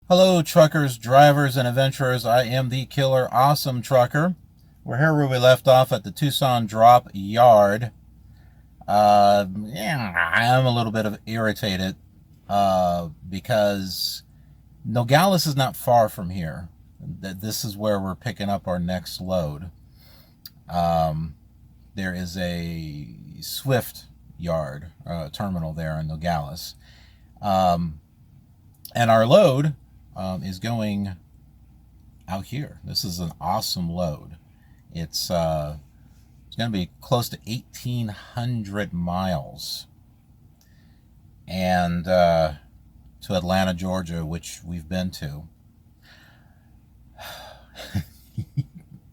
Hello, truckers, drivers, and adventurers. I am the KILR Awesome Trucker. We're here where we left off at the Tucson drop yard. I am a little bit irritated because Nogales is not far from here. This is where we're picking up our next load. There is a Swift yard terminal there in Nogales. And our load is going out here. This is an awesome load. It's going to be close to 1,800 miles, and to Atlanta, Georgia, which we've been to.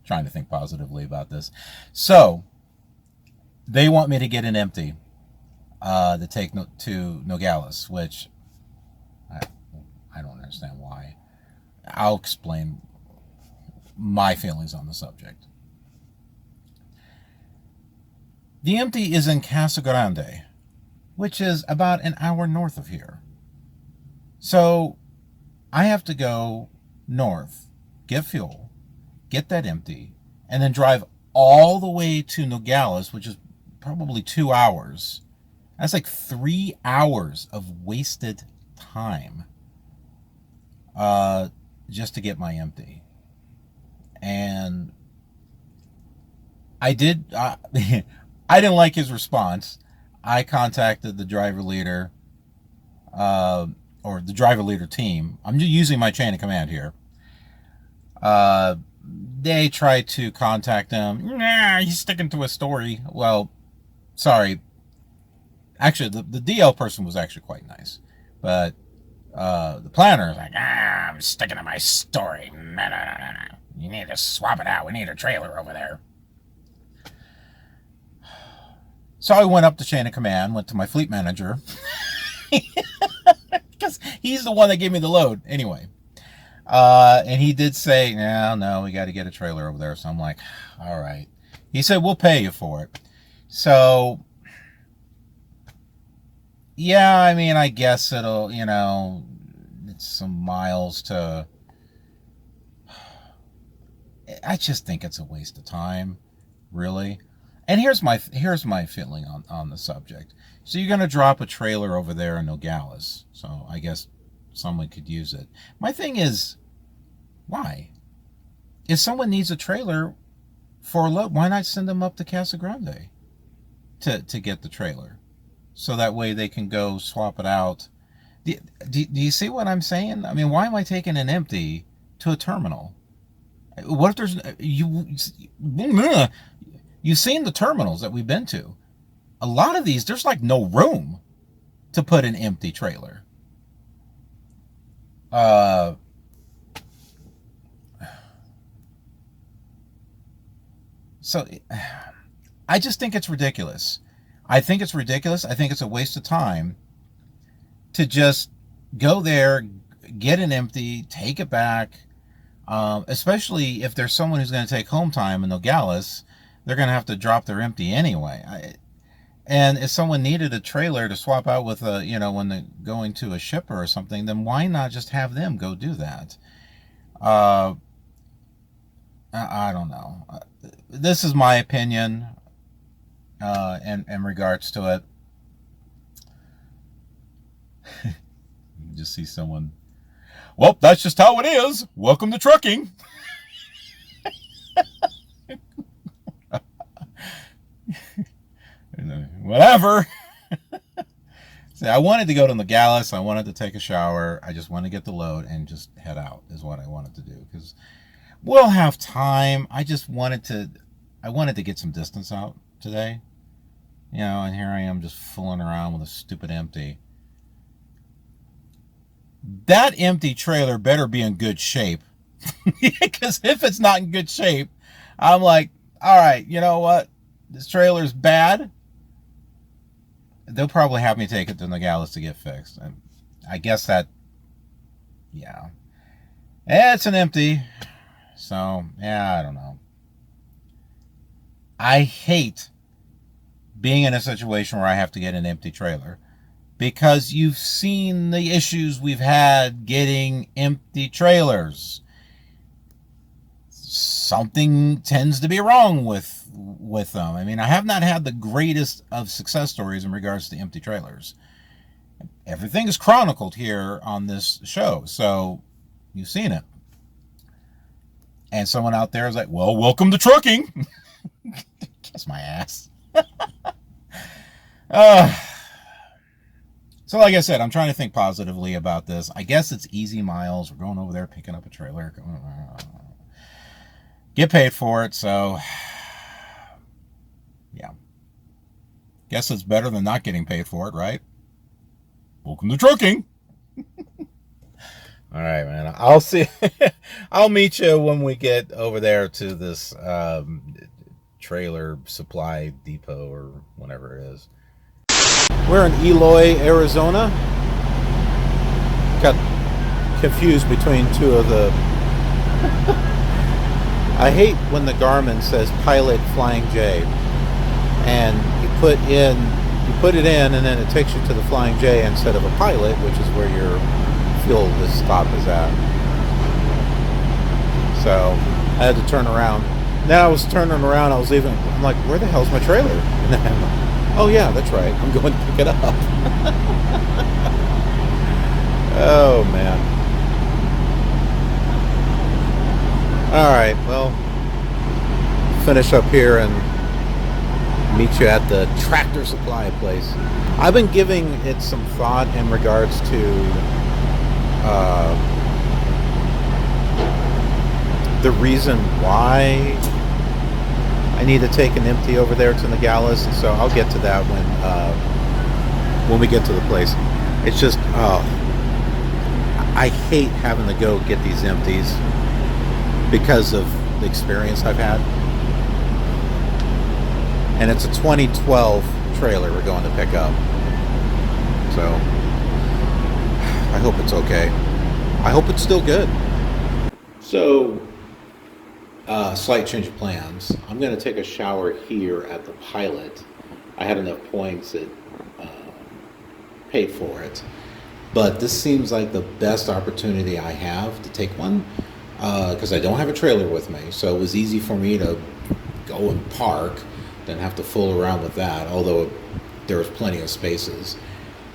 Trying to think positively about this. So they want me to get an empty to take to Nogales, which I don't understand why. I'll explain my feelings on the subject. The empty is in Casa Grande, which is about an hour north of here. So I have to go north, get fuel, get that empty, and then drive all the way to Nogales, which is probably 2 hours. That's like 3 hours of wasted time just to get my empty. And I didn't like his response. I contacted the driver leader, or the driver leader team. I'm just using my chain of command here. They tried to contact him. Nah, he's sticking to his story. Well, sorry. Actually, the DL person was actually quite nice. But the planner is like, I'm sticking to my story. No. You need to swap it out. We need a trailer over there. So I went up the chain of command, went to my fleet manager, because he's the one that gave me the load anyway. And he did say, no, we got to get a trailer over there. So I'm like, all right. He said, we'll pay you for it. So, yeah, I mean, I guess it'll, it's some miles to... I just think it's a waste of time, really. And here's my feeling on the subject. So you're going to drop a trailer over there in Nogales. So I guess someone could use it. My thing is, why? If someone needs a trailer for a load, why not send them up to Casa Grande to get the trailer? So that way they can go swap it out. Do you see what I'm saying? I mean, why am I taking an empty to a terminal? What if there's... You've seen the terminals that we've been to. A lot of these, there's like no room to put an empty trailer. So I just think it's ridiculous. I think it's ridiculous. I think it's a waste of time to just go there, get an empty, take it back, especially if there's someone who's going to take home time in Nogales. They're going to have to drop their empty anyway. And if someone needed a trailer to swap out with when they're going to a shipper or something, then why not just have them go do that? I don't know. This is my opinion in regards to it. You just see someone, well, that's just how it is. Welcome to trucking. Whatever. See, I wanted to go to Nogales. I wanted to take a shower. I just wanted to get the load and just head out is what I wanted to do, because we'll have time. I wanted to get some distance out today. And here I am just fooling around with a stupid empty. That empty trailer better be in good shape. Because if it's not in good shape, I'm like, all right, you know what? This trailer's bad. They'll probably have me take it to Nogales to get fixed. And I guess that, yeah. It's an empty. So, yeah, I don't know. I hate being in a situation where I have to get an empty trailer. because you've seen the issues we've had getting empty trailers. Something tends to be wrong with them. I mean, I have not had the greatest of success stories in regards to empty trailers. Everything is chronicled here on this show, so you've seen it. And someone out there is like, well, welcome to trucking. Kiss my ass. So like I said, I'm trying to think positively about this. I guess it's easy miles. We're going over there, picking up a trailer. Get paid for it, so yeah. Guess it's better than not getting paid for it, right? Welcome to trucking. All right, man. I'll see. I'll meet you when we get over there to this trailer supply depot or whatever it is. We're in Eloy, Arizona. Got confused between two of the... I hate when the Garmin says Pilot Flying J, and you put it in, and then it takes you to the Flying J instead of a Pilot, which is where your fuel stop is at. So I had to turn around. Now I was turning around, I'm like, where the hell's my trailer? And then I'm like, oh yeah, that's right, I'm going to pick it up. Oh man. Alright, well, finish up here and meet you at the tractor supply place. I've been giving it some thought in regards to the reason why I need to take an empty over there to Nogales, and so I'll get to that when we get to the place. It's just, I hate having to go get these empties because of the experience I've had. And it's a 2012 trailer we're going to pick up. So I hope it's okay. I hope it's still good. So, slight change of plans. I'm going to take a shower here at the Pilot. I had enough points that paid for it. But this seems like the best opportunity I have to take one. Because I don't have a trailer with me, so it was easy for me to go and park, then have to fool around with that, although there was plenty of spaces.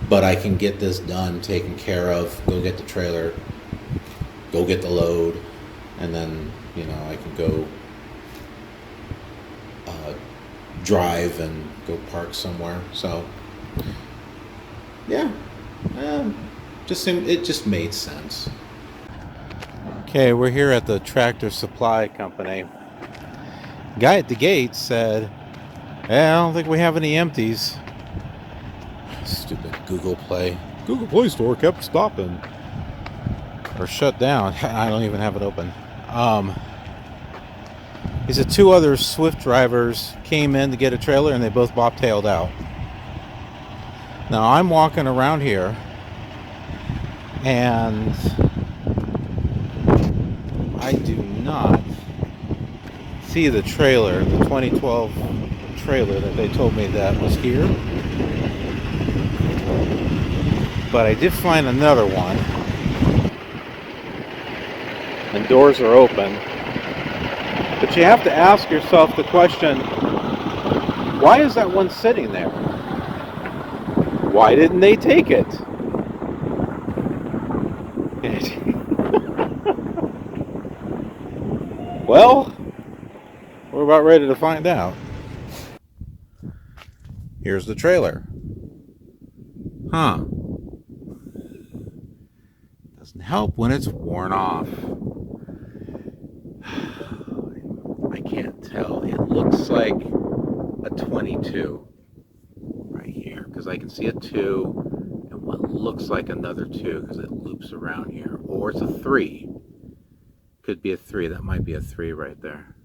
But I can get this done, taken care of, go get the trailer, go get the load, and then, you know, I can go drive and go park somewhere. So, yeah, it just made sense. Okay, we're here at the Tractor Supply Company. Guy at the gate said, I don't think we have any empties. Stupid Google Play. Google Play Store kept stopping. Or shut down. I don't even have it open. He said two other Swift drivers came in to get a trailer and they both bobtailed out. Now I'm walking around here and I do not see the trailer, the 2012 trailer that they told me that was here. But I did find another one. And doors are open. But you have to ask yourself the question, why is that one sitting there? Why didn't they take it? Well, we're about ready to find out. Here's the trailer. Huh. Doesn't help when it's worn off. I can't tell. It looks like a 22 right here, because I can see a 2 and what looks like another 2 because it loops around here. Or it's a 3. Could be a 3. That might be a 3 right there.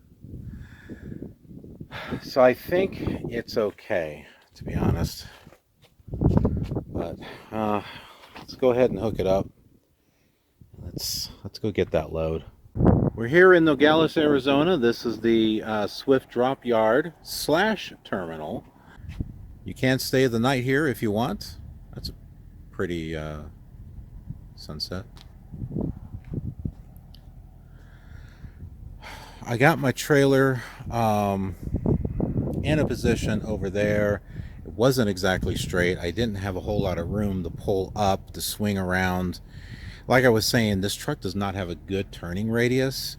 So I think it's okay, to be honest. But let's go ahead and hook it up. Let's go get that load. We're here in Nogales, Arizona. This is the Swift drop yard / terminal. You can stay the night here if you want. That's a pretty sunset. I got my trailer in a position over there. It wasn't exactly straight. I didn't have a whole lot of room to pull up, to swing around. Like I was saying, this truck does not have a good turning radius.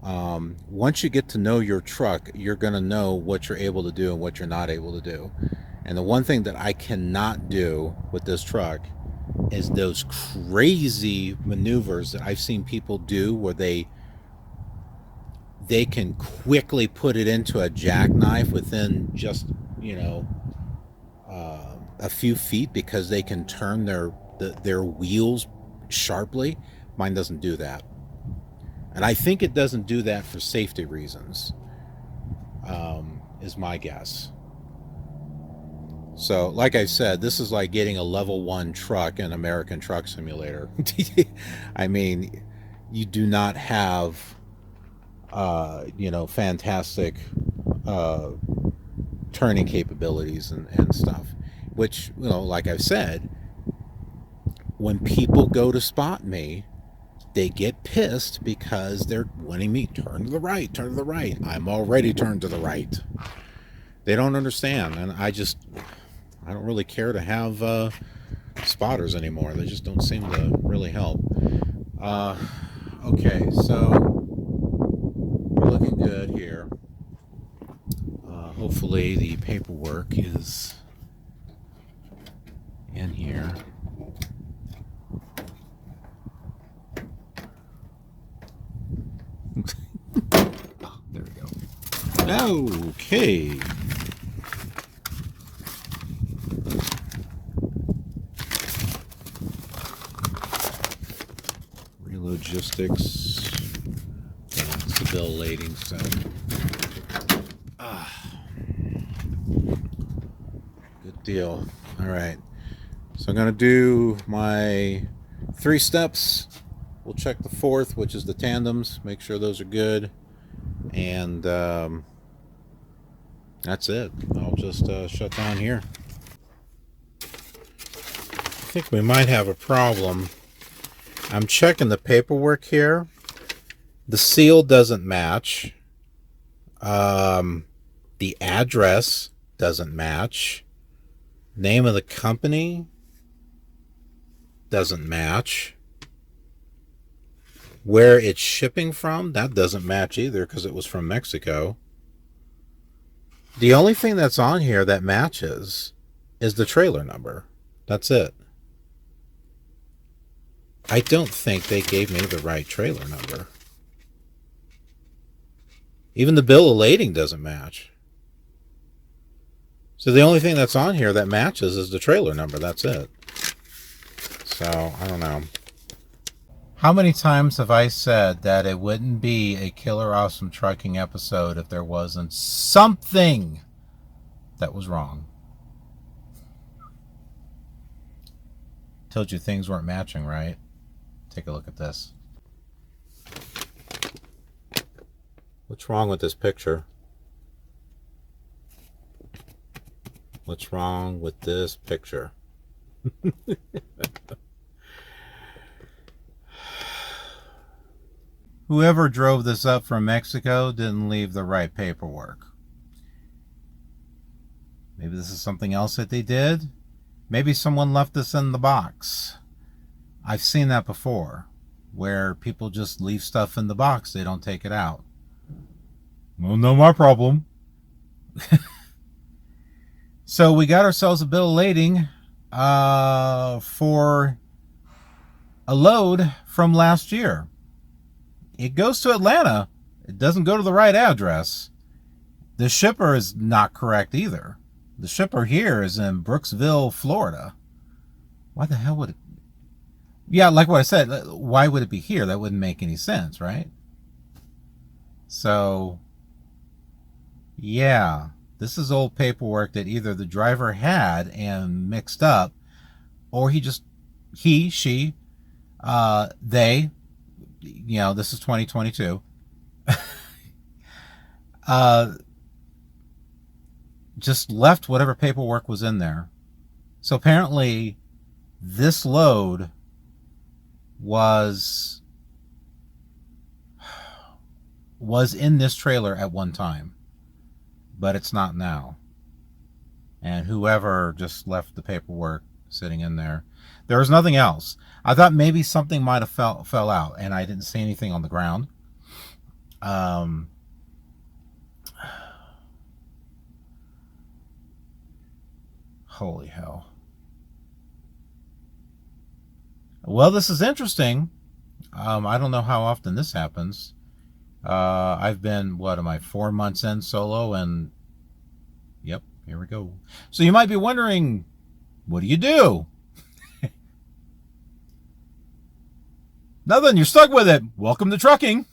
Once you get to know your truck, you're going to know what you're able to do and what you're not able to do. And the one thing that I cannot do with this truck is those crazy maneuvers that I've seen people do where they can quickly put it into a jackknife within just, a few feet, because they can turn their wheels sharply. Mine doesn't do that. And I think it doesn't do that for safety reasons, is my guess. So, like I said, this is like getting a level 1 truck in American Truck Simulator. I mean, you do not have, fantastic turning capabilities and stuff. Which, like I've said, when people go to spot me, they get pissed because they're wanting me turn to the right, turn to the right. I'm already turned to the right. They don't understand, and I don't really care to have spotters anymore. They just don't seem to really help. Okay, so we're looking good here. Hopefully the paperwork is in here. Oh, there we go. Okay. Logistics. It's the bill lading, so. Good deal. All right. So I'm going to do my 3 steps. We'll check the 4th, which is the tandems. Make sure those are good. And that's it. I'll just shut down here. I think we might have a problem. I'm checking the paperwork here. The seal doesn't match. The address doesn't match. Name of the company doesn't match. Where it's shipping from, that doesn't match either, because it was from Mexico. The only thing that's on here that matches is the trailer number. That's it. I don't think they gave me the right trailer number. Even the bill of lading doesn't match. So the only thing that's on here that matches is the trailer number. That's it. So, I don't know. How many times have I said that it wouldn't be a KILR Awesome Trucking episode if there wasn't something that was wrong? Told you things weren't matching, right? Take a look at this. What's wrong with this picture? What's wrong with this picture? Whoever drove this up from Mexico didn't leave the right paperwork. Maybe this is something else that they did. Maybe someone left this in the box. I've seen that before, where people just leave stuff in the box. They don't take it out. Well, not my problem. So we got ourselves a bill of lading for a load from last year. It goes to Atlanta. It doesn't go to the right address. The shipper is not correct either. The shipper here is in Brooksville, Florida. Why the hell would it? Yeah, like what I said, why would it be here? That wouldn't make any sense, right? So, yeah, this is old paperwork that either the driver had and mixed up, or he, she, they, this is 2022, just left whatever paperwork was in there. So apparently this load was in this trailer at one time, but it's not now. And whoever just left the paperwork sitting in there. There was nothing else. I thought maybe something might have fell out, and I didn't see anything on the ground. Holy hell. Well, this is interesting. I don't know how often this happens. I've been, what am I, 4 months in solo, and yep, here we go. So you might be wondering, what do you do? Nothing, you're stuck with it. Welcome to trucking.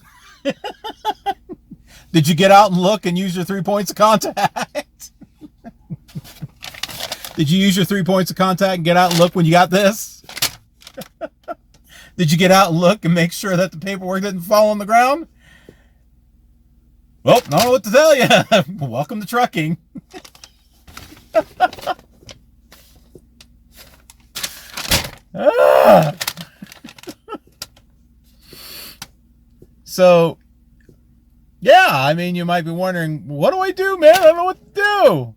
Did you get out and look and use your 3 points of contact? Did you use your 3 points of contact and get out and look when you got this? Did you get out and look and make sure that the paperwork didn't fall on the ground? Well, I don't know what to tell you. Welcome to trucking. So, yeah, I mean, you might be wondering, what do I do, man? I don't know what to do.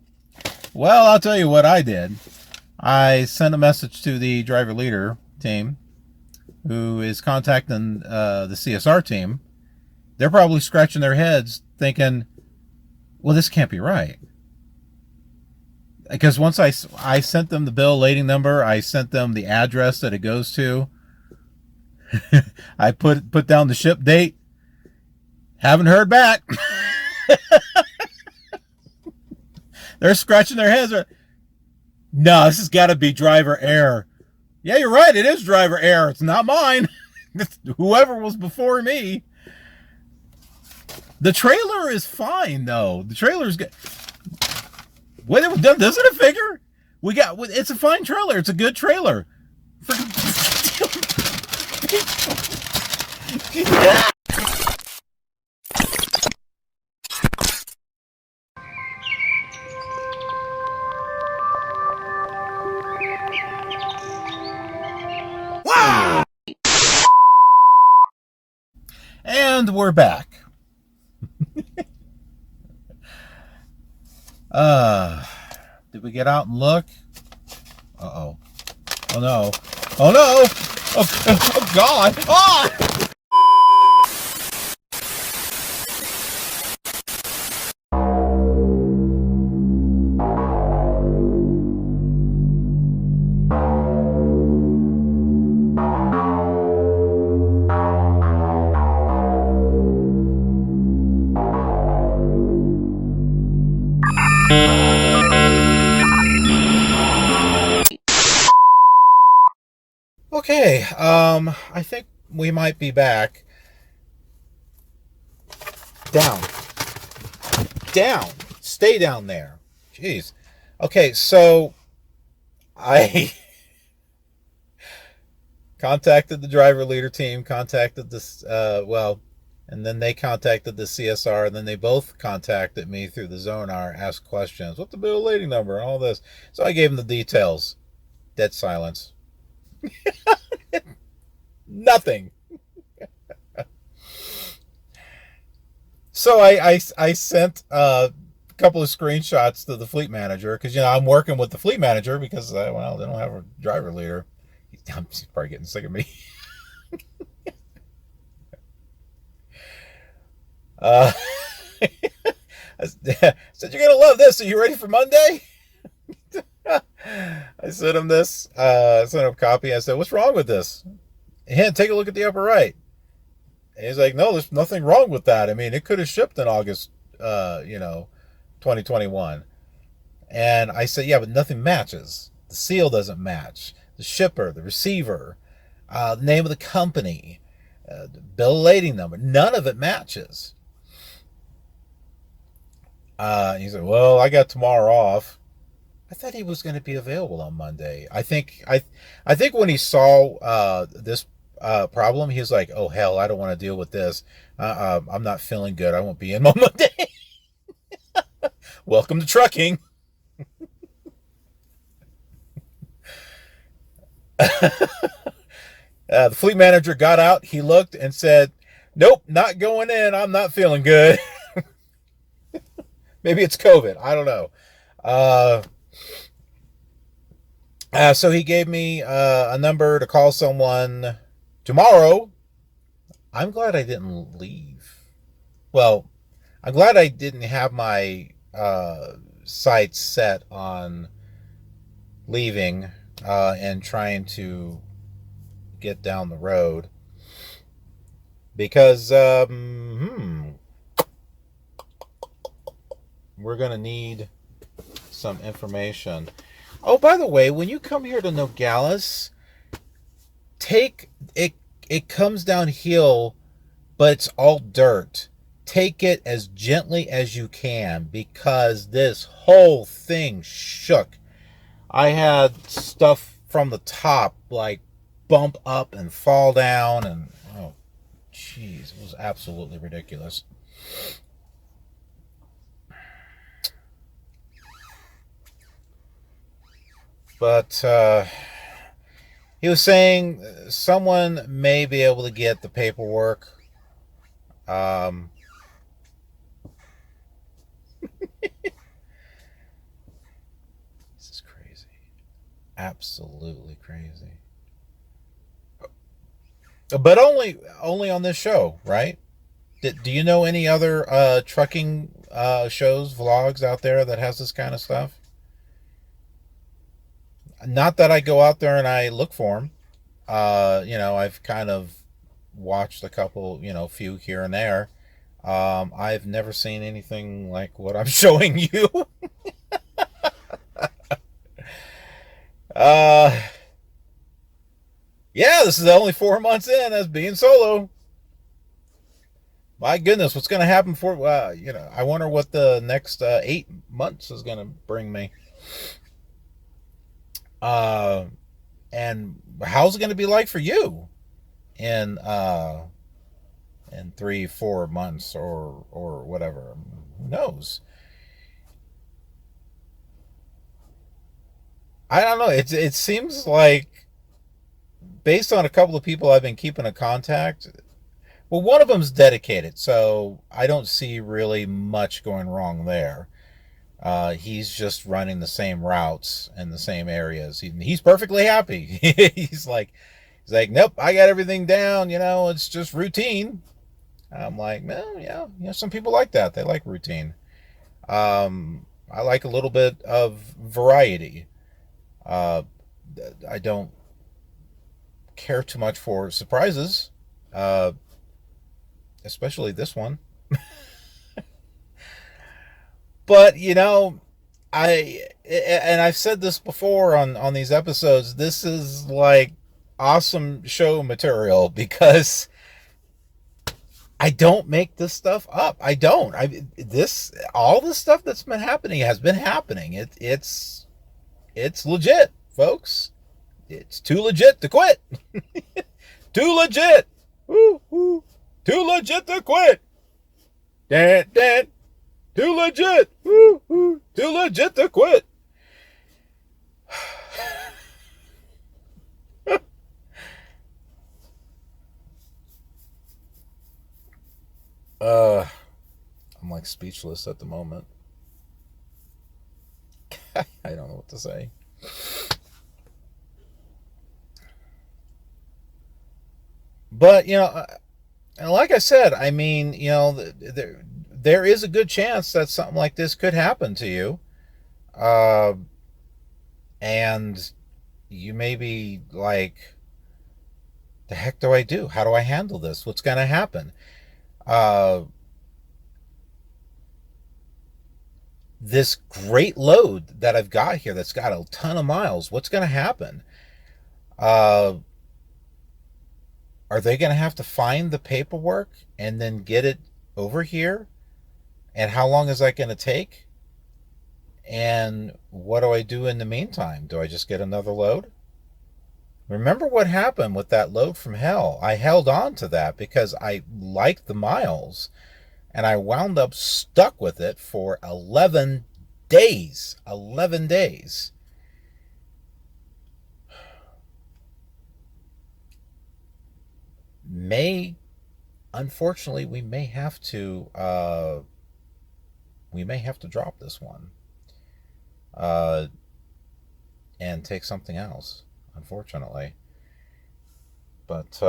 Well, I'll tell you what I did. I sent a message to the driver leader team, who is contacting the CSR team. They're probably scratching their heads thinking, well, this can't be right. Because once I sent them the bill lading number, I sent them the address that it goes to. I put down the ship date. Haven't heard back. They're scratching their heads. No, this has got to be driver error. Yeah, you're right. It is driver error. It's not mine. It's whoever was before me. The trailer is fine, though. The trailer's good. What doesn't it figure? It's a fine trailer. It's a good trailer. And we're back. Did we get out and look? Uh-oh. Oh, no. Oh, no! Oh God! Ah! Okay, I think we might be back. Down. Stay down there. Jeez. Okay, so I contacted the driver leader team, contacted this, and then they contacted the CSR, and then they both contacted me through the Zonar, asked questions. What's the bill of lading number and all this? So I gave them the details. Dead silence. Nothing. So I sent a couple of screenshots to the fleet manager, because I'm working with the fleet manager because they don't have a driver leader. He's probably getting sick of me. I said, you're gonna love this. Are you ready for Monday? I sent him this. I sent him a copy. I said, what's wrong with this? And take a look at the upper right. And he's like, no, there's nothing wrong with that. I mean, it could have shipped in August, 2021. And I said, yeah, but nothing matches. The seal doesn't match. The shipper, the receiver, the name of the company, the bill of lading number, none of it matches. He said, well, I got tomorrow off. I thought he was going to be available on Monday. I think when he saw this problem, he was like, oh, hell, I don't want to deal with this. I'm not feeling good. I won't be in on Monday. Welcome to trucking. The fleet manager got out. He looked and said, "Nope, not going in. I'm not feeling good." Maybe it's COVID. I don't know. Uh, so he gave me a number to call someone tomorrow. I'm glad I didn't leave. Well, I'm glad I didn't have my sights set on leaving and trying to get down the road because we're going to need some information. Oh, by the way, when you come here to Nogales, take it. It comes downhill, but it's all dirt. Take it as gently as you can because this whole thing shook. I had stuff from the top like bump up and fall down, and oh, jeez, it was absolutely ridiculous. But he was saying someone may be able to get the paperwork. Um, this is crazy. Absolutely crazy. But only on this show, right? Do you know any other trucking shows, vlogs out there that has this kind of stuff? Not that I go out there and I look for them. I've kind of watched a couple, few here and there. I've never seen anything like what I'm showing you. uh, yeah, this is only 4 months in as being solo. My goodness, what's going to happen for, I wonder what the next 8 months is going to bring me. Uh, and how's it going to be like for you in 3-4 months or whatever? Who knows? I don't know. It seems like based on a couple of people I've been keeping in contact. Well, one of them's dedicated, so I don't see really much going wrong there. He's just running the same routes in the same areas. He's perfectly happy. he's like, nope, I got everything down. It's just routine. I'm like, well, yeah, some people like that. They like routine. I like a little bit of variety. Uh, I don't care too much for surprises, uh, especially this one. But I've said this before on these episodes. This is like awesome show material because I don't make this stuff up. I don't. All this stuff that's been happening has been happening. It's legit, folks. It's too legit to quit. Too legit. Woo, woo. Too legit to quit. Dan, dan. Too legit. Woo, woo. Too legit to quit. uh, I'm like speechless at the moment. I don't know what to say. But and like I said, I mean, there is a good chance that something like this could happen to you, uh, and you may be like, "The heck do I do? How do I handle this? What's going to happen?" Uh, this great load that I've got here, that's got a ton of miles. What's going to happen? Uh, are they going to have to find the paperwork and then get it over here? And how long is that going to take? And what do I do in the meantime? Do I just get another load? Remember what happened with that load from hell? I held on to that because I liked the miles. And I wound up stuck with it for 11 days. 11 days. may, unfortunately, we may have to drop this one and take something else, unfortunately. But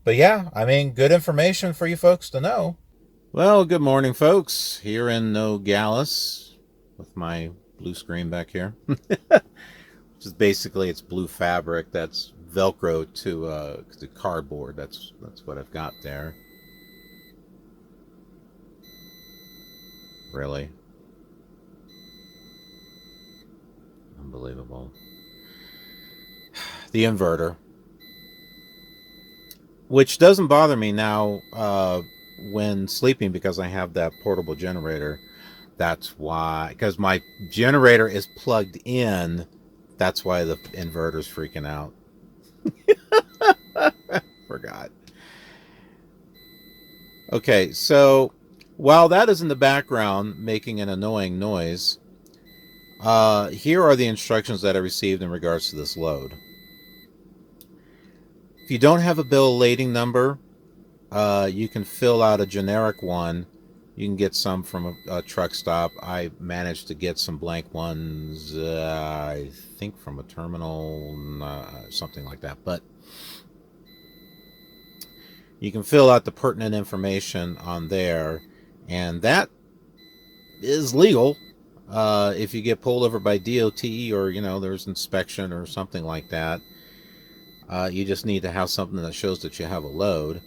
yeah, I mean, good information for you folks to know. Well, good morning, folks. Here in Nogales with my blue screen back here. Which is basically, it's blue fabric that's Velcro to the cardboard. That's what I've got there. Really. Unbelievable. The inverter. Which doesn't bother me now when sleeping, because I have that portable generator. That's why, because my generator is plugged in. That's why the inverter's freaking out. Forgot. Okay, so while that is in the background making an annoying noise, here are the instructions that I received in regards to this load. If you don't have a bill of lading number, you can fill out a generic one. You can get some from a truck stop. I managed to get some blank ones, I think from a terminal, something like that. But you can fill out the pertinent information on there, and that is legal. If you get pulled over by DOT, or there's inspection or something like that, you just need to have something that shows that you have a load.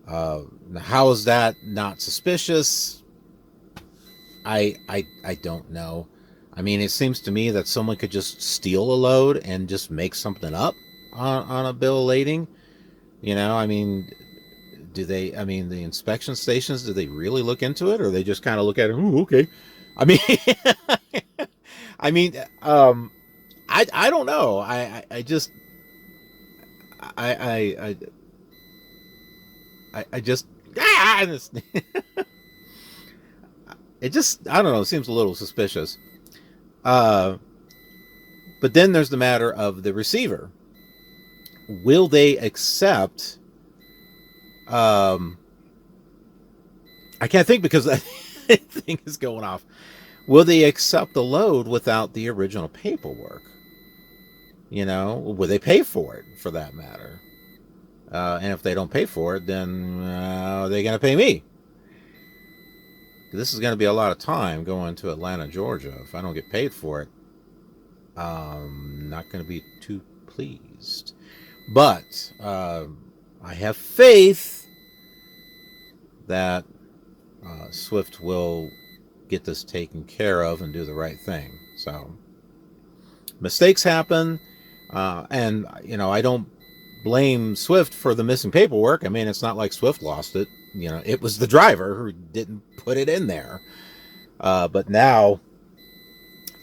How is that not suspicious? I don't know. I mean, it seems to me that someone could just steal a load and just make something up on a bill of lading. I mean, the inspection stations, do they really look into it, or they just kind of look at it? Ooh, okay. I mean, I don't know. I just it just, I don't know, it seems a little suspicious. But then there's the matter of the receiver. Will they accept, I can't think because that thing is going off. Will they accept the load without the original paperwork? Will they pay for it, for that matter? And if they don't pay for it, then are they going to pay me? This is going to be a lot of time going to Atlanta, Georgia. If I don't get paid for it, I'm not going to be too pleased. But I have faith that Swift will get this taken care of and do the right thing. So mistakes happen, and I don't blame Swift for the missing paperwork. I mean, it's not like Swift lost it. It was the driver who didn't put it in there. But now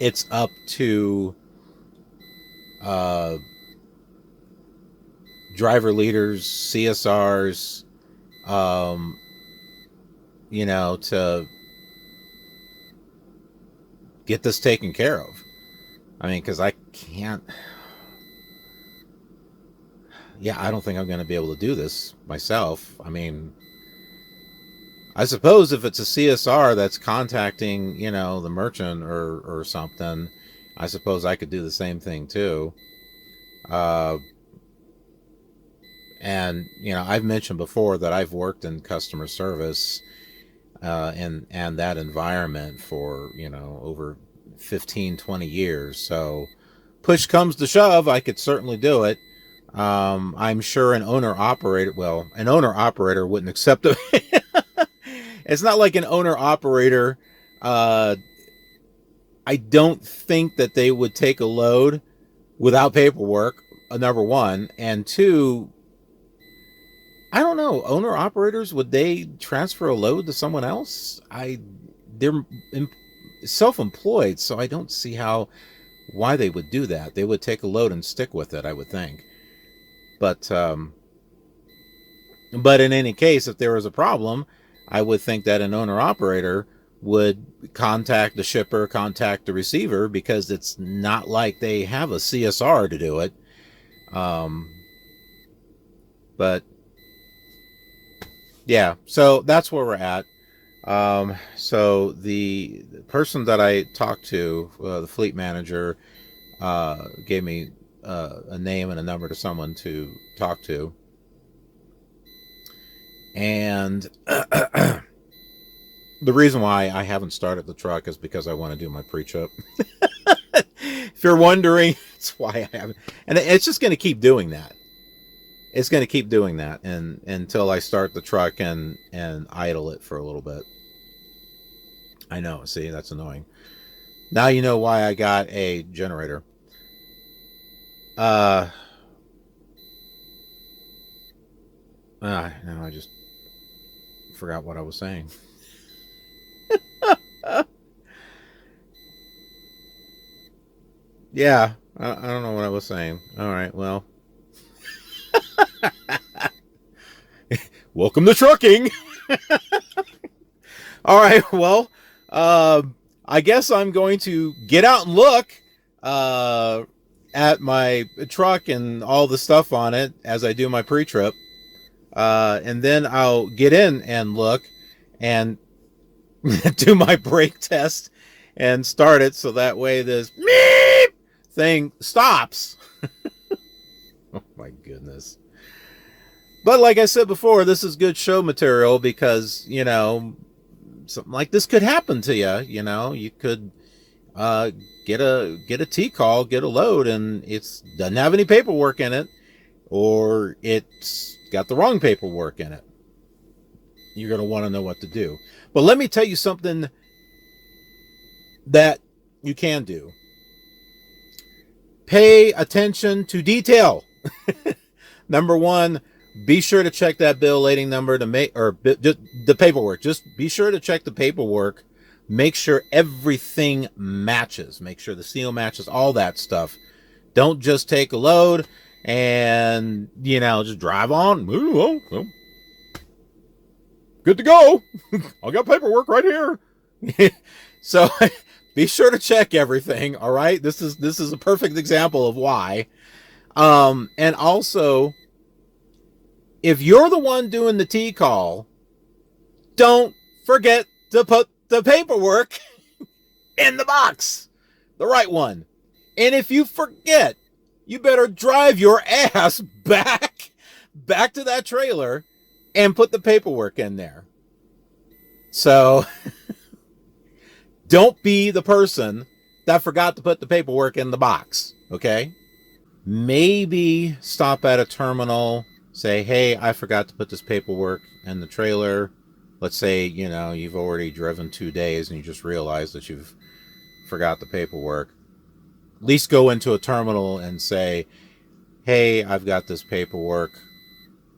it's up to driver leaders, CSRs, to get this taken care of. I mean, because I can't. Yeah, I don't think I'm going to be able to do this myself. I mean, I suppose if it's a CSR that's contacting, the merchant or something, I suppose I could do the same thing too. And I've mentioned before that I've worked in customer service and that environment for over 15-20 years. So push comes to shove, I could certainly do it. I'm sure an owner-operator wouldn't accept it. It's not like an owner-operator. I don't think that they would take a load without paperwork, number one. And two, I don't know, owner-operators, would they transfer a load to someone else? They're self-employed, so I don't see why they would do that. They would take a load and stick with it, I would think. But in any case, if there was a problem, I would think that an owner-operator would contact the shipper, contact the receiver, because it's not like they have a CSR to do it. But yeah, so that's where we're at. So the person that I talked to, the fleet manager, gave me a name and a number to someone to talk to. And the reason why I haven't started the truck is because I want to do my pre-trip. If you're wondering, it's why I haven't. And it's just going to keep doing that. It's going to keep doing that until I start the truck and idle it for a little bit. I know. See, that's annoying. Now you know why I got a generator. Now I just forgot what I was saying. Yeah, I don't know what I was saying. All right, well. Welcome to trucking. All right, well, I guess I'm going to get out and look at my truck and all the stuff on it as I do my pre-trip. And then I'll get in and look and do my brake test and start it so that way this meep thing stops. Oh my goodness. But like I said before, this is good show material because, you know, something like this could happen to you. You know, you could get a T-call, get a load, and it doesn't have any paperwork in it, or it's got the wrong paperwork in it. You're going to want to know what to do. But let me tell you something that you can do. Pay attention to detail. Number one, be sure to check that bill of lading number to make, or the paperwork. Just be sure to check the paperwork. Make sure everything matches. Make sure the seal matches, all that stuff. Don't just take a load and, you know, just drive on. Well, good to go. I got paperwork right here. So be sure to check everything. All right. This is a perfect example of why. And also, if you're the one doing the T-call, don't forget to put the paperwork in the box, the right one. And if you forget, you better drive your ass back to that trailer and put the paperwork in there. So don't be the person that forgot to put the paperwork in the box, okay? Maybe stop at a terminal, say, hey, I forgot to put this paperwork in the trailer. Let's say, you know, you've already driven 2 days and you just realized that you've forgot the paperwork. At least go into a terminal and say, hey, I've got this paperwork.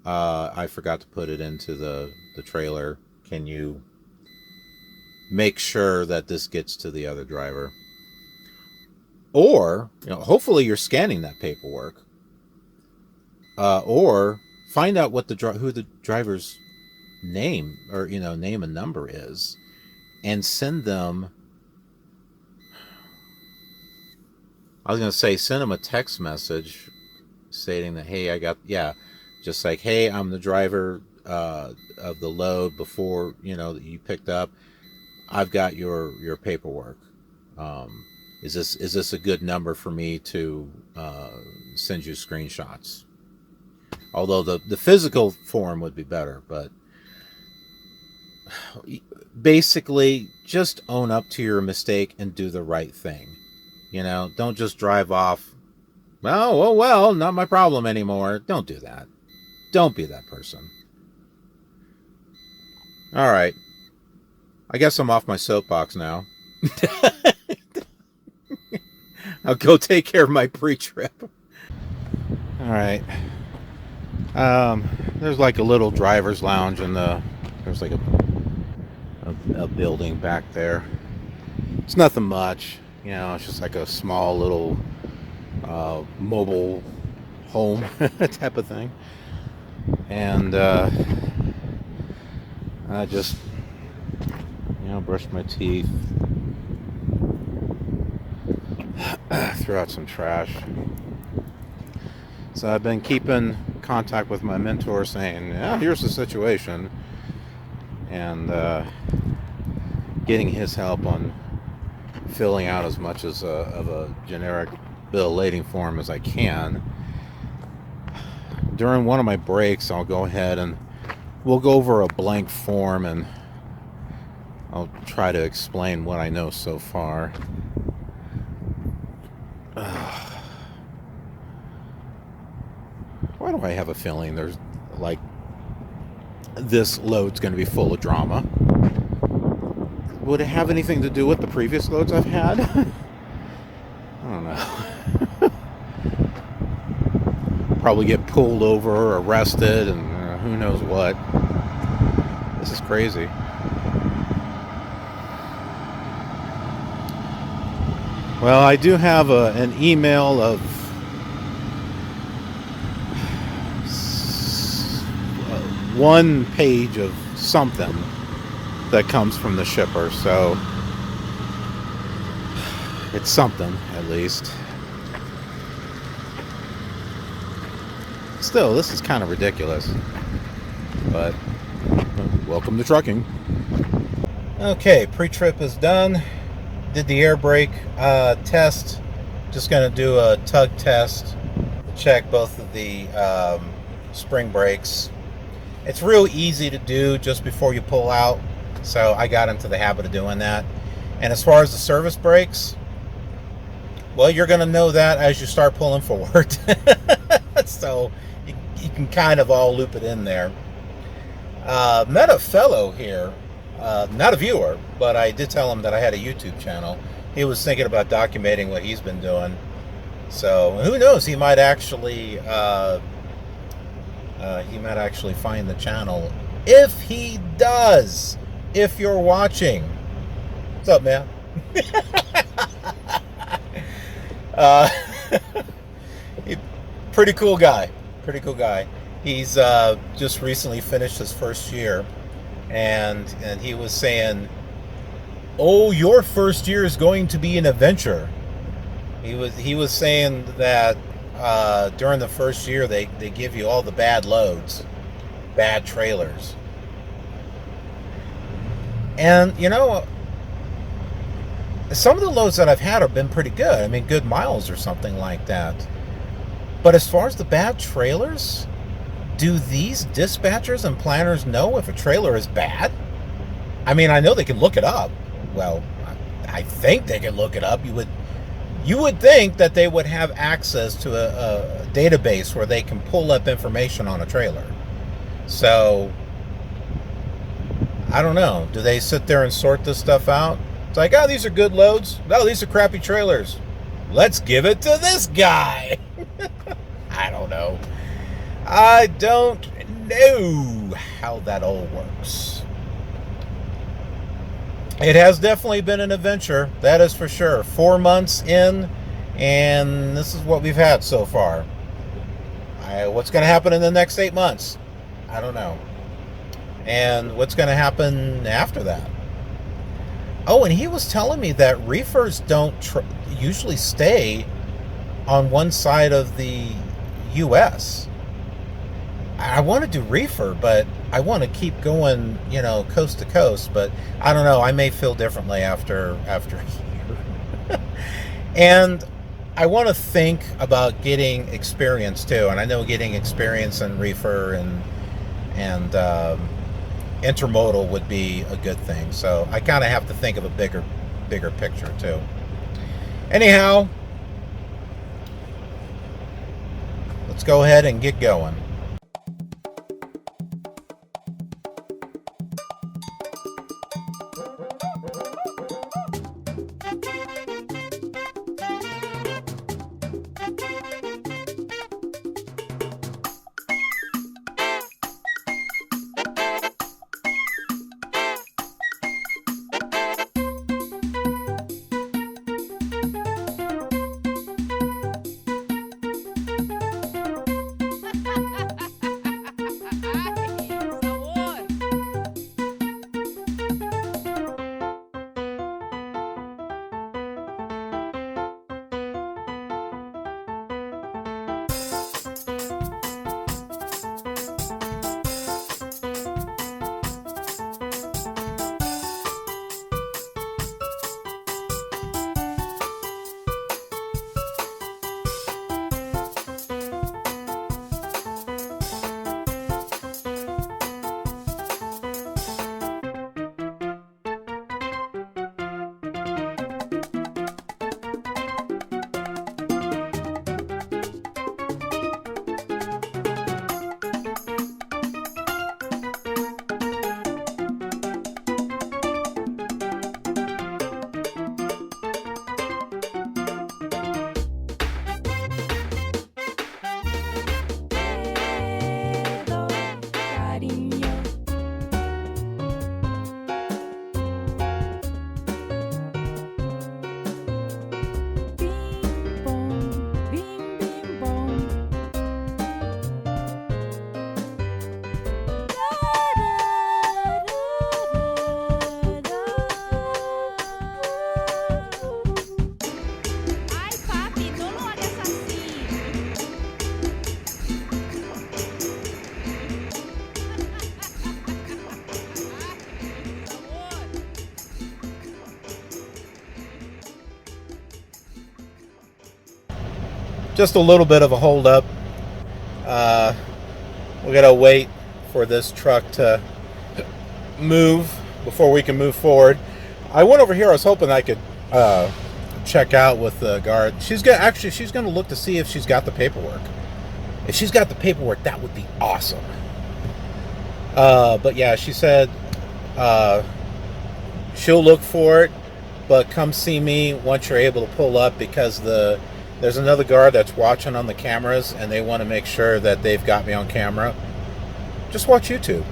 I forgot to put it into the trailer. Can you make sure that this gets to the other driver? Or, you know, hopefully you're scanning that paperwork. Or find out what who the driver's name, or, you know, name and number is, and send them. I was going to say, send them a text message stating that, hey, just like, hey, I'm the driver of the load before, you know, that you picked up. I've got your paperwork. Is this a good number for me to send you screenshots? Although the physical form would be better, but basically just own up to your mistake and do the right thing. You know, don't just drive off. Well, not my problem anymore. Don't do that. Don't be that person. All right. I guess I'm off my soapbox now. I'll go take care of my pre-trip. All right. There's like a little driver's lounge in there's like a building back there. It's nothing much, you know, it's just like a small little mobile home type of thing. And I just, you Brushed my teeth. Threw out some trash. So I've been keeping contact with my mentor, saying, "Yeah, here's the situation," and getting his help on filling out as much of a generic bill of lading form as I can. During one of my breaks, I'll go ahead and we'll go over a blank form, and I'll try to explain what I know so far. Why do I have a feeling there's like this load's going to be full of drama? Would it have anything to do with the previous loads I've had? I don't know. Probably get pulled over, arrested, and who knows what. This is crazy. Well, I do have an email of one page of something that comes from the shipper, so it's something at least. Still, this is kind of ridiculous, but welcome to trucking. Okay, pre-trip is done. Did the air brake test. Just going to do a tug test. Check both of the spring brakes. It's real easy to do just before you pull out, so I got into the habit of doing that. And as far as the service brakes, well, you're going to know that as you start pulling forward. So you can kind of all loop it in there. Met a fellow here, not a viewer, but I did tell him that I had a YouTube channel. He was thinking about documenting what he's been doing. So who knows, he might actually find the channel. If he does, if you're watching, what's up, man? Pretty cool guy. He's just recently finished his first year, and he was saying, "Oh, your first year is going to be an adventure." He was saying that during the first year they give you all the bad loads, bad trailers, and you know, some of the loads that I've had have been pretty good. I mean, good miles or something like that. But as far as the bad trailers, do these dispatchers and planners know if a trailer is bad? I mean, I know they can look it up. Well, I think they can look it up. You would think that they would have access to a database where they can pull up information on a trailer. So, I don't know. Do they sit there and sort this stuff out? It's like, oh, these are good loads. No, these are crappy trailers. Let's give it to this guy. I don't know. I don't know how that all works. It has definitely been an adventure, that is for sure. 4 months in, and this is what we've had so far. What's going to happen in the next 8 months? I don't know. And what's going to happen after that? Oh, and he was telling me that reefers don't usually stay on one side of the U.S. I want to do reefer, but I want to keep going, you know, coast to coast. But I don't know. I may feel differently after a year. And I want to think about getting experience too. And I know getting experience in reefer and intermodal would be a good thing. So I kind of have to think of a bigger picture too. Anyhow, let's go ahead and get going. just a little bit of a holdup. We gotta wait for this truck to move before we can move forward. I went over here. I was hoping I could check out with the guard. She's gonna look to see if she's got the paperwork. If she's got the paperwork, that would be awesome. But yeah, she said she'll look for it, but come see me once you're able to pull up, because there's another guard that's watching on the cameras, and they want to make sure that they've got me on camera. Just watch YouTube.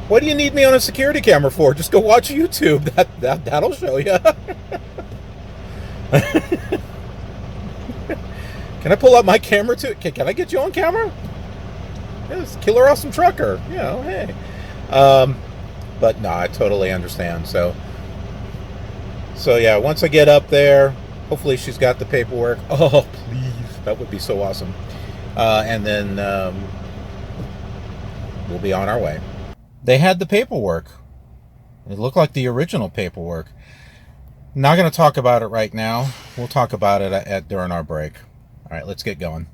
What do you need me on a security camera for? Just go watch YouTube. That'll show you. Can I pull up my camera too? Can I get you on camera? Yes, KILR Awesome Trucker. You know, hey. But no, I totally understand. So yeah, once I get up there, hopefully she's got the paperwork. Oh, please. That would be so awesome. And then we'll be on our way. They had the paperwork. It looked like the original paperwork. Not going to talk about it right now. We'll talk about it during our break. All right, let's get going.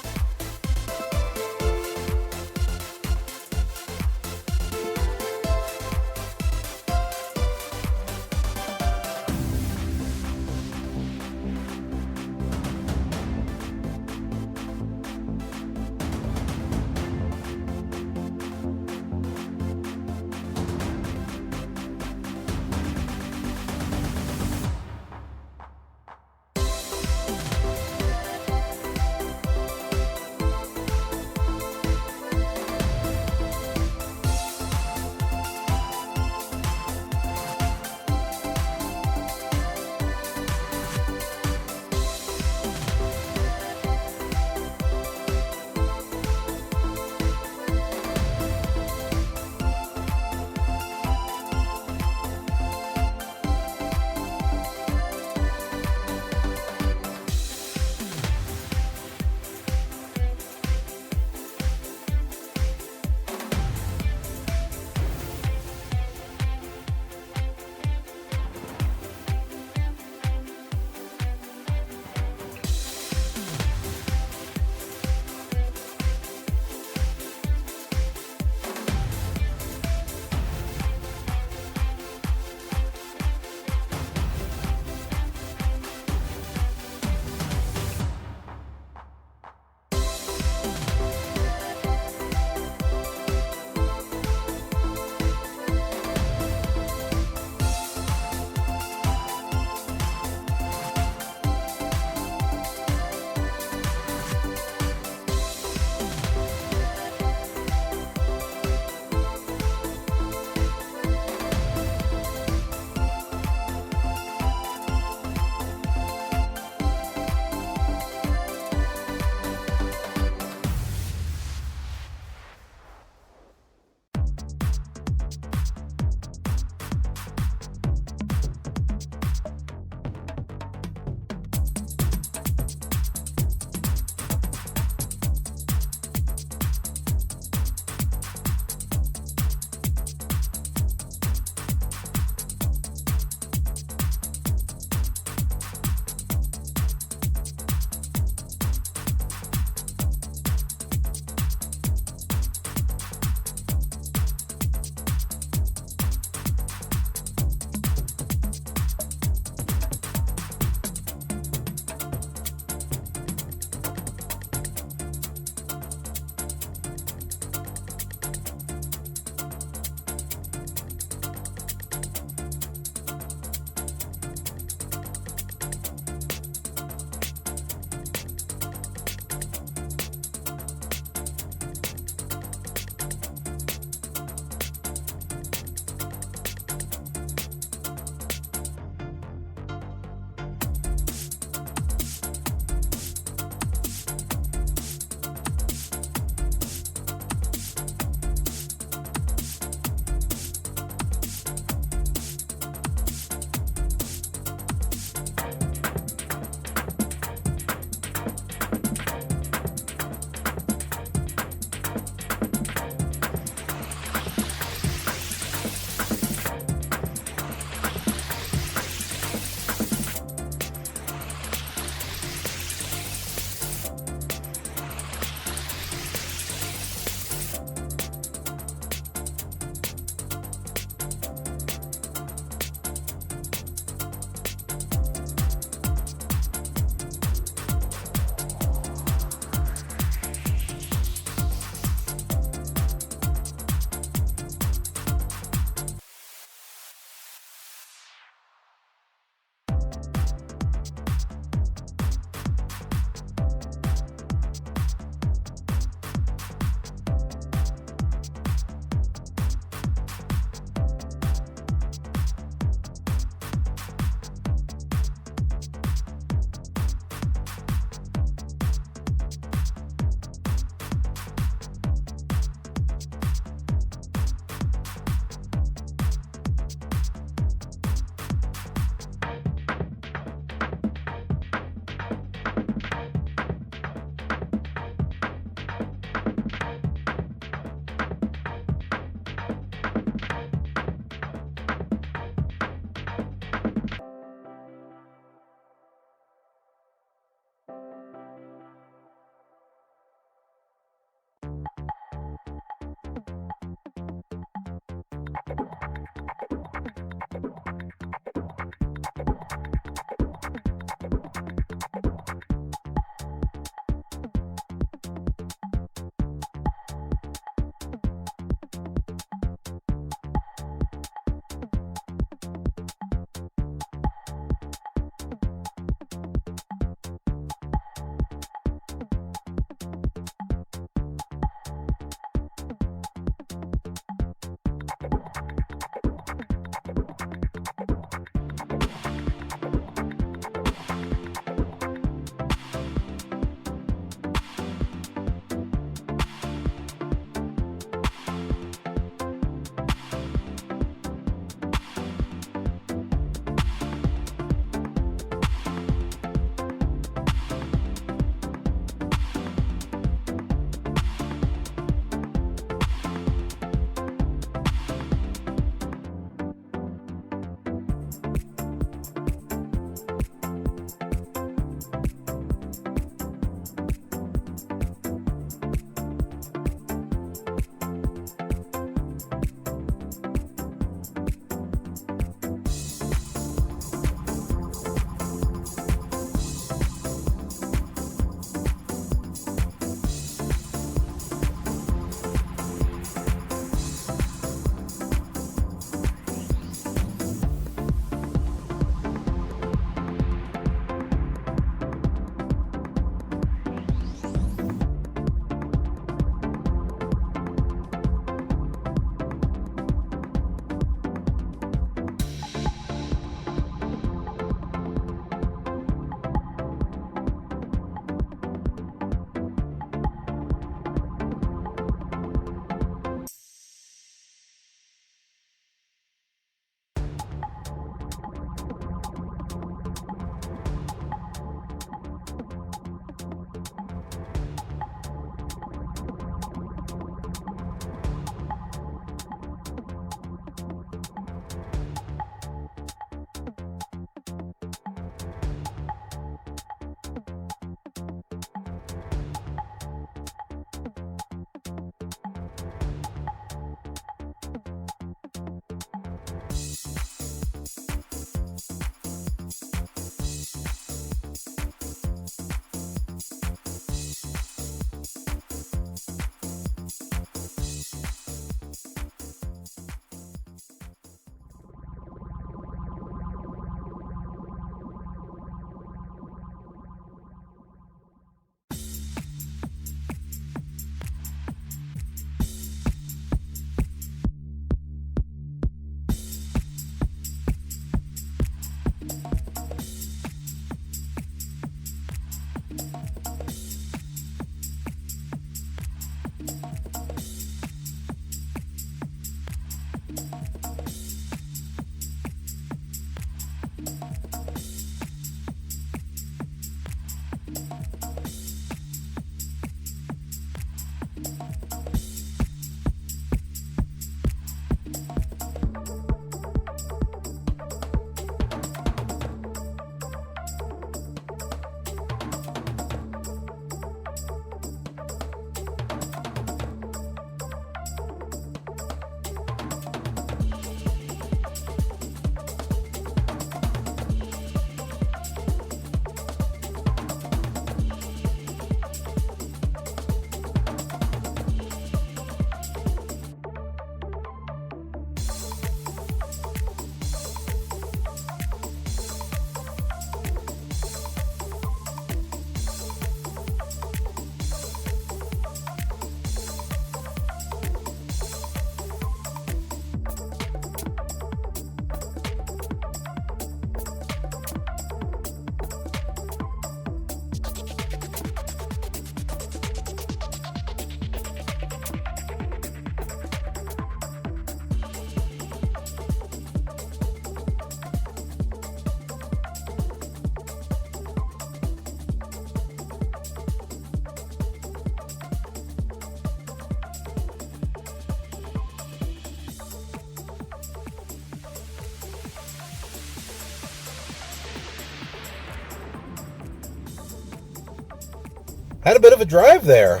Had a bit of a drive there.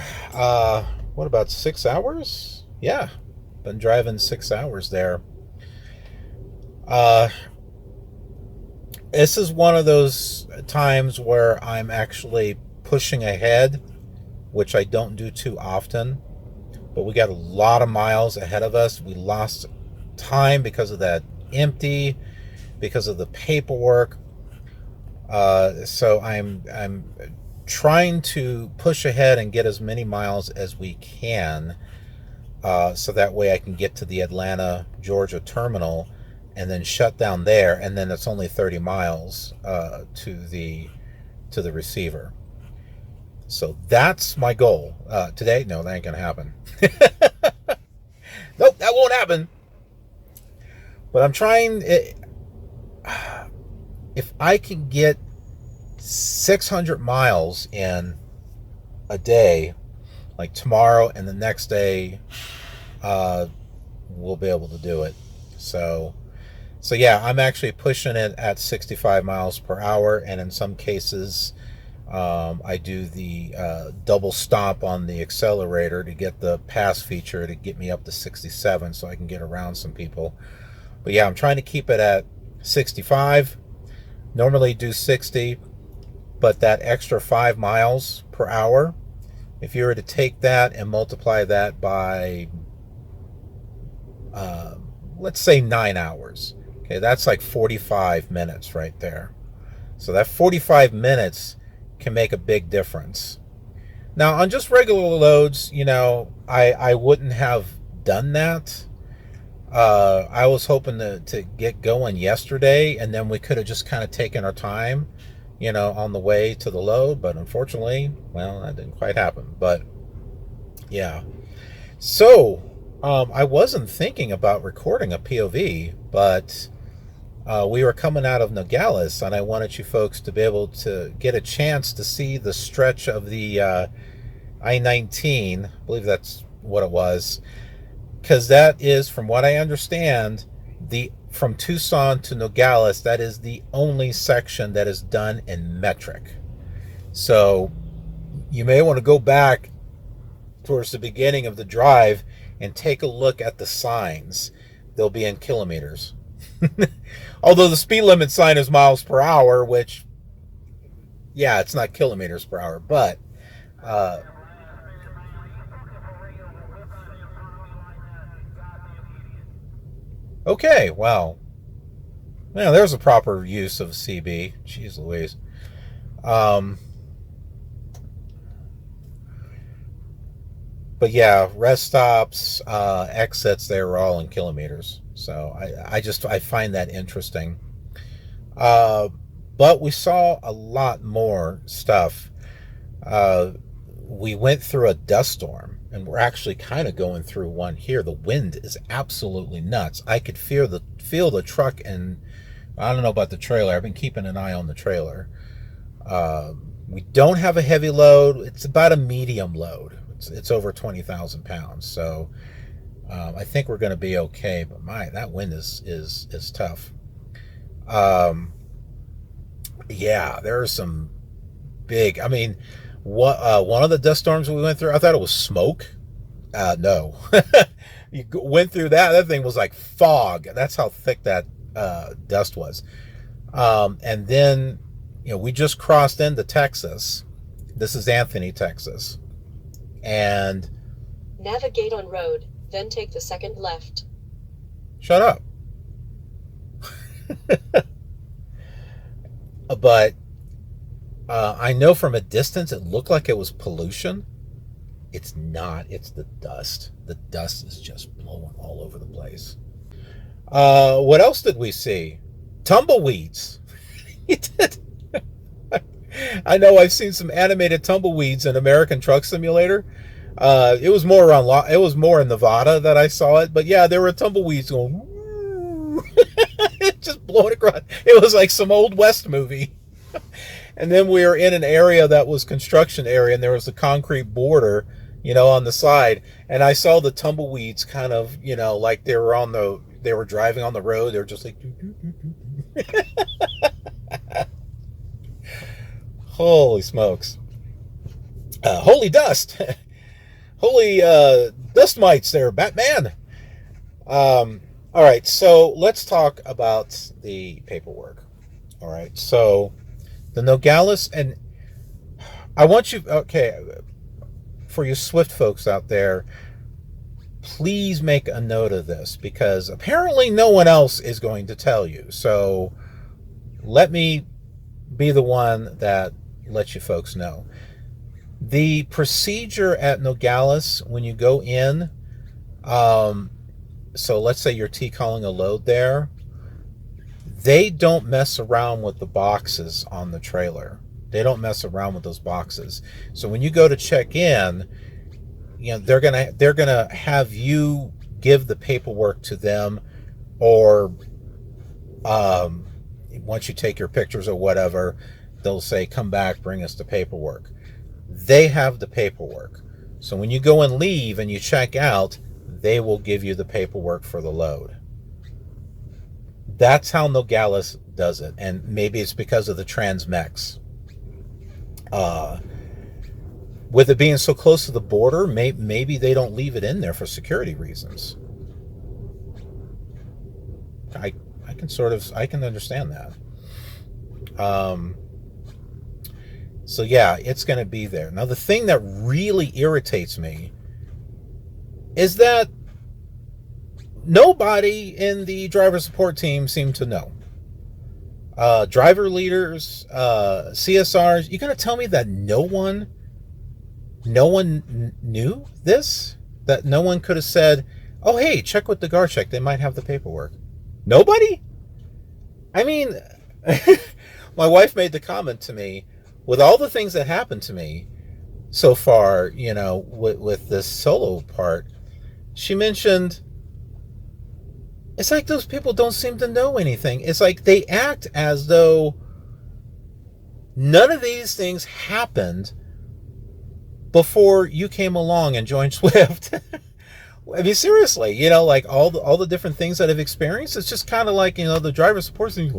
What, about 6 hours? Yeah, been driving 6 hours there. Uh, this is one of those times where I'm actually pushing ahead, which I don't do too often. But we got a lot of miles ahead of us. We lost time because of that empty, because of the paperwork. So I'm trying to push ahead and get as many miles as we can, so that way I can get to the Atlanta, Georgia terminal and then shut down there, and then it's only 30 miles to the receiver. So that's my goal today. No, that ain't gonna happen. Nope, that won't happen. But I'm trying. If I can get 600 miles in a day, like tomorrow and the next day, we'll be able to do it. So yeah, I'm actually pushing it at 65 miles per hour, and in some cases, I do the double stomp on the accelerator to get the pass feature to get me up to 67 so I can get around some people. But yeah, I'm trying to keep it at 65. Normally do 60, but that extra 5 miles per hour, if you were to take that and multiply that by, let's say 9 hours, okay, that's like 45 minutes right there. So that 45 minutes can make a big difference. Now, on just regular loads, I wouldn't have done that. I was hoping to get going yesterday, and then we could have just kind of taken our time, on the way to the load. But unfortunately, well, that didn't quite happen. But yeah. So, I wasn't thinking about recording a POV, but we were coming out of Nogales, and I wanted you folks to be able to get a chance to see the stretch of the I-19. I believe that's what it was. Because that is, from what I understand, from Tucson to Nogales, that is the only section that is done in metric. So you may want to go back towards the beginning of the drive and take a look at the signs. They'll be in kilometers. Although the speed limit sign is miles per hour, which, yeah, it's not kilometers per hour, but okay, well, yeah, there's a proper use of CB. Jeez Louise. But yeah, rest stops, exits, they were all in kilometers. So I find that interesting. But we saw a lot more stuff. We went through a dust storm, and we're actually kind of going through one here. The wind is absolutely nuts. I could feel the truck, and I don't know about the trailer. I've been keeping an eye on the trailer. We don't have a heavy load. It's about a medium load. It's over 20,000 pounds. So I think we're going to be okay. But that wind is tough. Yeah, there are some big. I mean, one of the dust storms we went through, I thought it was smoke. No, you went through that. That thing was like fog. That's how thick that dust was. And then, we just crossed into Texas. This is Anthony, Texas. And navigate on road, then take the second left. Shut up. But I know from a distance it looked like it was pollution. It's not. It's the dust. The dust is just blowing all over the place. What else did we see? Tumbleweeds. I know I've seen some animated tumbleweeds in American Truck Simulator. It was more in Nevada that I saw it, but yeah, there were tumbleweeds going just blowing across. It was like some old West movie. And then we were in an area that was construction area, and there was a concrete border, on the side, and I saw the tumbleweeds kind of, like they were driving on the road. They were just like holy smokes. Holy dust. Holy dust mites there, Batman. All right, so let's talk about the paperwork. All right, so the Nogales, and I want you, okay, for you Swift folks out there, please make a note of this because apparently no one else is going to tell you. So let me be the one that lets you folks know. The procedure at Nogales when you go in, so let's say you're T-calling a load there, they don't mess around with the boxes on the trailer. They don't mess around with those boxes. So when you go to check in, you know, they're gonna have you give the paperwork to them, or once you take your pictures or whatever, they'll say, come back, bring us the paperwork. They have the paperwork. So when you go and leave and you check out, they will give you the paperwork for the load. That's how Nogales does it. And maybe it's because of the Transmex. With it being so close to the border, maybe they don't leave it in there for security reasons. I can understand that. So yeah, it's going to be there. Now the thing that really irritates me is that nobody in the driver support team seemed to know. Driver leaders, CSRs, you're going to tell me that no one knew this? That no one could have said, oh, hey, check with the guard check. They might have the paperwork. Nobody? I mean, my wife made the comment to me, with all the things that happened to me so far, you know, with this solo part, she mentioned, it's like those people don't seem to know anything. It's like they act as though none of these things happened before you came along and joined Swift. I mean, seriously, you know, like all the different things that I've experienced, it's just kind of like, you know, the driver support thing.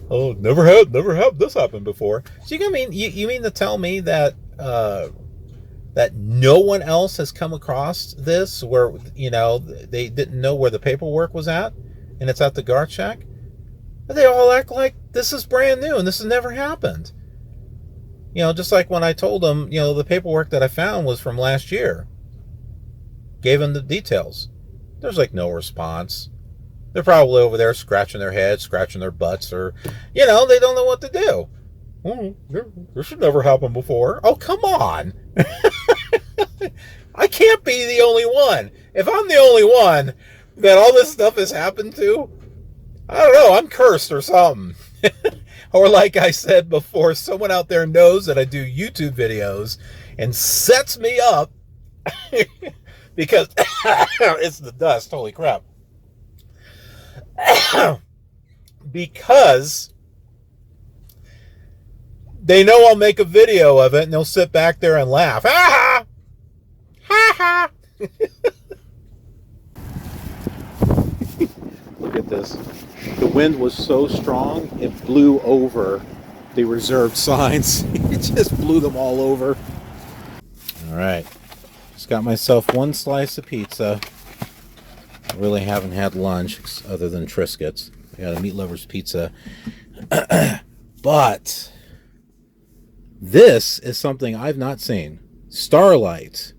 Oh, never had this happen before. So you mean to tell me that that no one else has come across this, where, you know, they didn't know where the paperwork was at, and it's at the guard check? They all act like this is brand new and this has never happened. You know, just like when I told them, you know, the paperwork that I found was from last year. Gave them the details. There's like no response. They're probably over there scratching their heads, scratching their butts, or, you know, they don't know what to do. This should never happen before. Oh, come on. I can't be the only one. If I'm the only one that all this stuff has happened to, I don't know, I'm cursed or something. Or like I said before, someone out there knows that I do YouTube videos and sets me up because it's the dust. Holy crap. Because they know I'll make a video of it and they'll sit back there and laugh. Ha ha! Ha ha! Look at this. The wind was so strong, it blew over the reserved signs. It just blew them all over. All right. Just got myself one slice of pizza. I really haven't had lunch other than Triscuits. I got a meat lover's pizza. But this is something I've not seen. Starlight.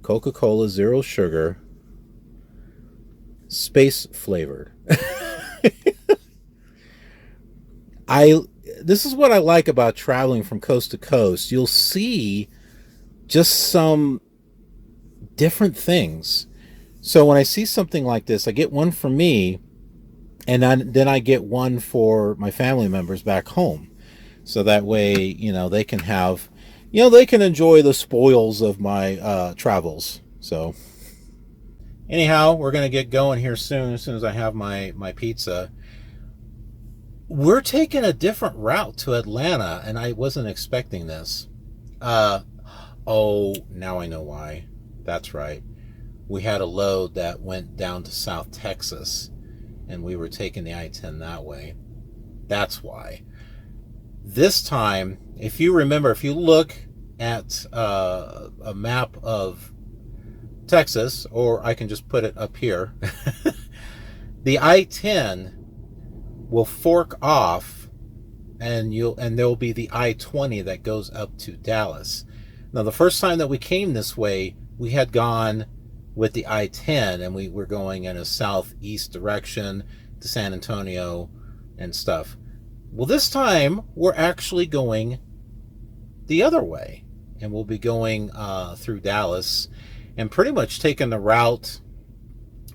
Coca-Cola Zero Sugar. Space flavored. This is what I like about traveling from coast to coast. You'll see just some different things. So when I see something like this, I get one for me, and then I get one for my family members back home. So that way, you know, they can have, you know, they can enjoy the spoils of my travels. So anyhow, we're going to get going here soon, as soon as I have my pizza. We're taking a different route to Atlanta, and I wasn't expecting this. Oh, now I know why. That's right. We had a load that went down to South Texas, and we were taking the I-10 that way. That's why. This time, if you remember, if you look at a map of Texas, or I can just put it up here. The I-10 will fork off, and there will be the I-20 that goes up to Dallas. Now, the first time that we came this way, we had gone with the I-10, and we were going in a southeast direction to San Antonio and stuff. Well, this time we're actually going the other way, and we'll be going through Dallas, and pretty much taking the route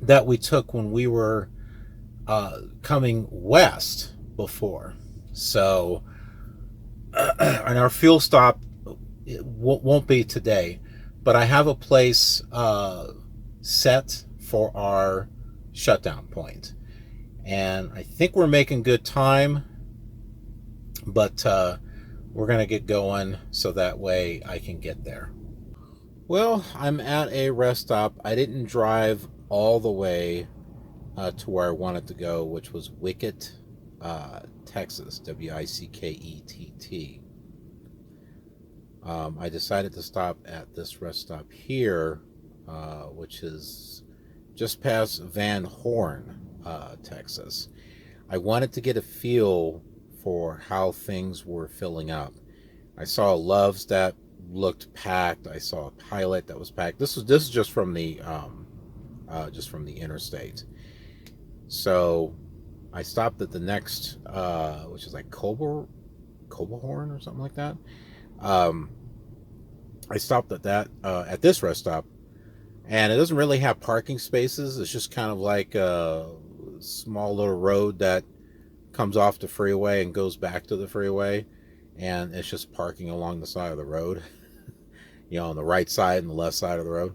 that we took when we were coming west before. So, and our fuel stop won't be today, but I have a place set for our shutdown point, and I think we're making good time, but we're gonna get going so that way I can get there. Well, I'm at a rest stop. I didn't drive all the way to where I wanted to go, which was Wickett, Texas, Wickett. I decided to stop at this rest stop here, which is just past Van Horn, Texas. I wanted to get a feel for how things were filling up. I saw Loves that looked packed. I saw a Pilot that was packed. This is just from the interstate. So I stopped at the next, which is like Coblehorn or something like that. I stopped at that at this rest stop, and it doesn't really have parking spaces. It's just kind of like a small little road that comes off the freeway and goes back to the freeway, and it's just parking along the side of the road, on the right side and the left side of the road.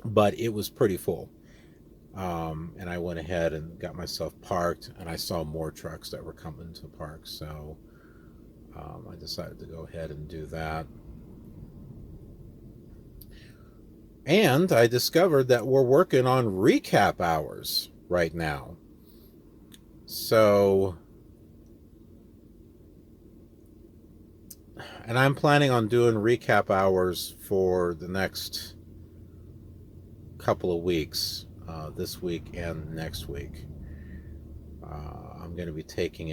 But it was pretty full. And I went ahead and got myself parked, and I saw more trucks that were coming to park, so I decided to go ahead and do that. And I discovered that we're working on recap hours right now. So, and I'm planning on doing recap hours for the next couple of weeks, this week and next week. I'm going to be taking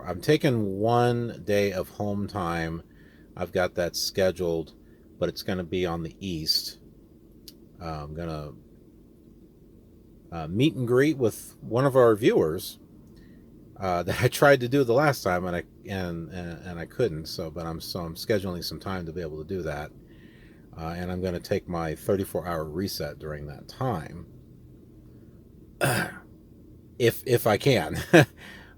I'm taking 1 day of home time. I've got that scheduled, but it's going to be on the east. I'm going to meet and greet with one of our viewers that I tried to do the last time, and I couldn't. So I'm scheduling some time to be able to do that, and I'm going to take my 34-hour reset during that time, if I can.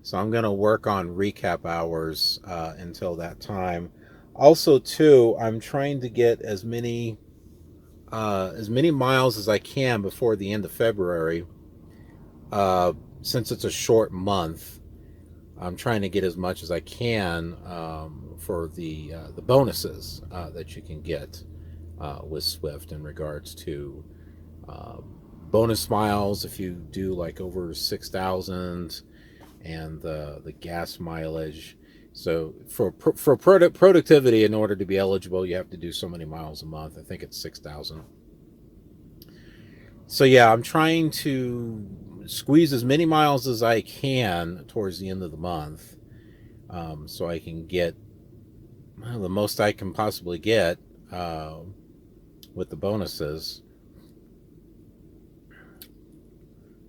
So I'm going to work on recap hours until that time. Also, too, I'm trying to get as many miles as I can before the end of February. Since it's a short month, I'm trying to get as much as I can for the bonuses that you can get with Swift in regards to bonus miles if you do like over 6,000, and the gas mileage. So for productivity, in order to be eligible, you have to do so many miles a month. I think it's 6,000. So yeah, I'm trying to squeeze as many miles as I can towards the end of the month, so I can get the most I can possibly get with the bonuses.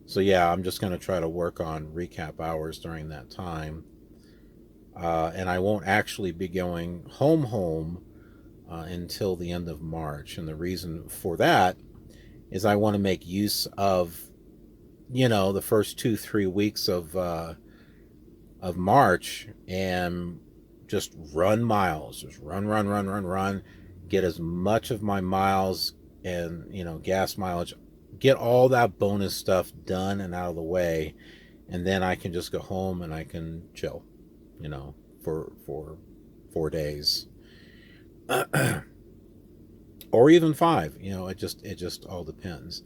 So yeah, I'm just going to try to work on recap hours during that time. And I won't actually be going home until the end of March. And the reason for that is I want to make use of, the first 2-3 weeks of March, and just run miles, just run, get as much of my miles and, gas mileage, get all that bonus stuff done and out of the way. And then I can just go home and I can chill, for 4 days, or even 5. It just all depends.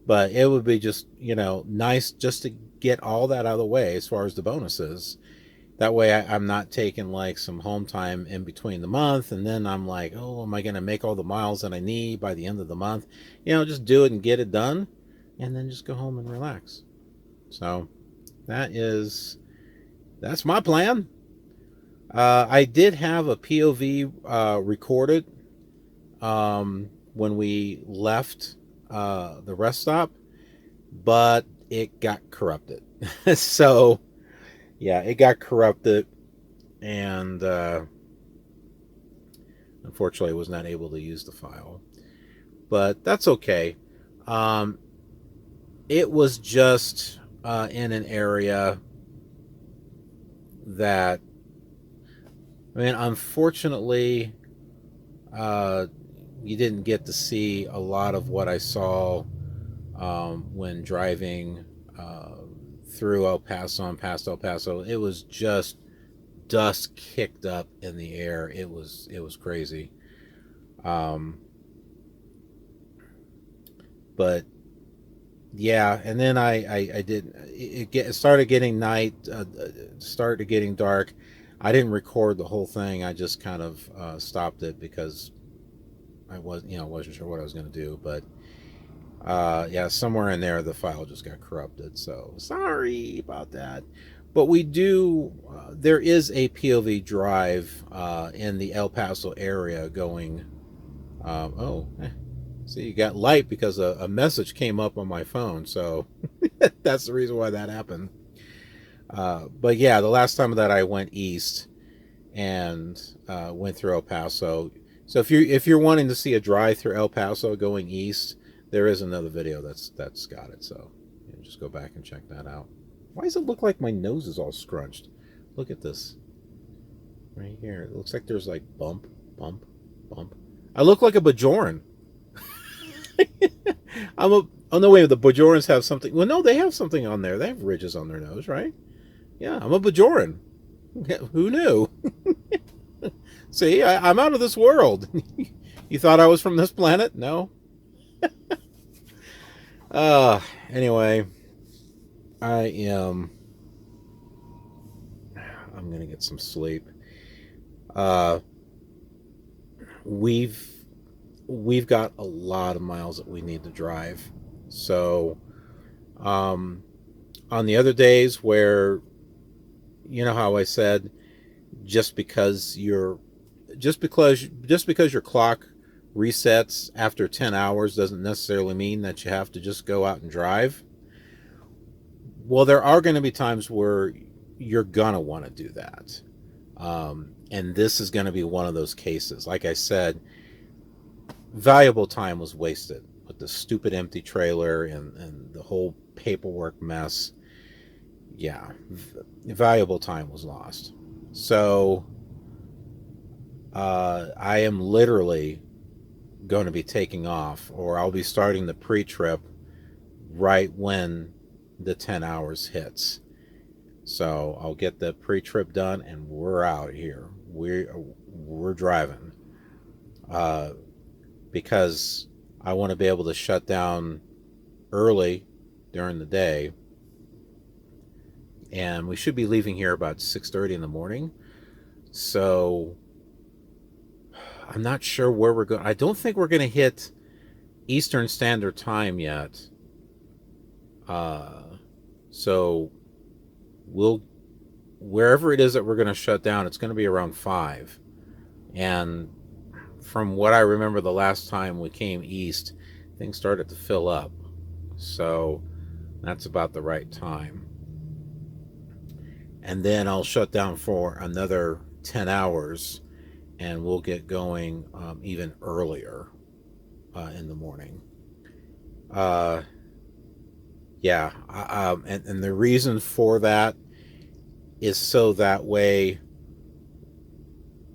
But it would be just nice just to get all that out of the way as far as the bonuses, That way I'm not taking like some home time in between the month, and then I'm like, oh, am I going to make all the miles that I need by the end of the month? Just do it and get it done, and then just go home and relax. So that's my plan. I did have a POV recorded when we left the rest stop, but it got corrupted. So yeah, it got corrupted, and unfortunately I was not able to use the file, but that's okay. It was just in an area that, I mean, unfortunately, you didn't get to see a lot of what I saw when driving through El Paso and past El Paso. It was just dust kicked up in the air. It was crazy. But yeah, and then I did it started getting night, started getting dark. I didn't record the whole thing. I just kind of stopped it because I wasn't sure what I was going to do. But yeah, somewhere in there the file just got corrupted. So sorry about that. But we do. There is a POV drive in the El Paso area going. See, you got light because a message came up on my phone. So that's the reason why that happened. But yeah, the last time that I went east and went through El Paso. So if you're wanting to see a drive through El Paso going east, there is another video that's got it. So just go back and check that out. Why does it look like my nose is all scrunched? Look at this right here. It looks like there's like bump, bump, bump. I look like a Bajoran. Oh no, wait, the Bajorans have something. Well, no, they have something on there. They have ridges on their nose, right? Yeah, I'm a Bajoran. Who knew? See, I'm out of this world. You thought I was from this planet? No. Anyway, I'm gonna get some sleep. We've got a lot of miles that we need to drive. So, on the other days where, you know how I said, just because your clock resets after 10 hours doesn't necessarily mean that you have to just go out and drive. Well, there are going to be times where you're going to want to do that. And this is going to be one of those cases. Like I said, valuable time was wasted with the stupid empty trailer and the whole paperwork mess. Yeah, valuable time was lost. So I am literally going to be taking off, or I'll be starting the pre-trip right when the 10 hours hits. So I'll get the pre-trip done and we're out here. We're driving. Because I want to be able to shut down early during the day. And we should be leaving here about 6:30 in the morning. So I'm not sure where we're going. I don't think we're going to hit Eastern Standard Time yet. So wherever it is that we're going to shut down, it's going to be around 5. And from what I remember the last time we came east, things started to fill up. So that's about the right time. And then I'll shut down for another 10 hours and we'll get going even earlier in the morning. Yeah. And the reason for that is so that way,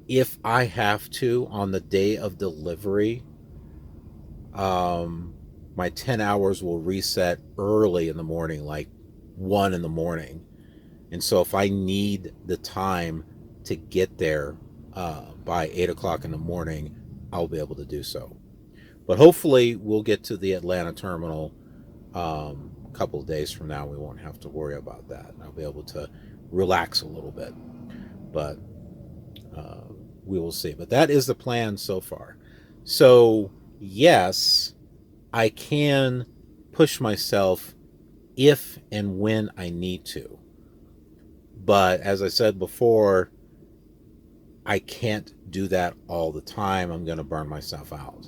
if I have to, on the day of delivery, my 10 hours will reset early in the morning, like 1 in the morning. And so if I need the time to get there by 8 o'clock in the morning, I'll be able to do so. But hopefully we'll get to the Atlanta terminal a couple of days from now. We won't have to worry about that. I'll be able to relax a little bit. but we will see. But that is the plan so far. So yes, I can push myself if and when I need to. But as I said before, I can't do that all the time. I'm going to burn myself out.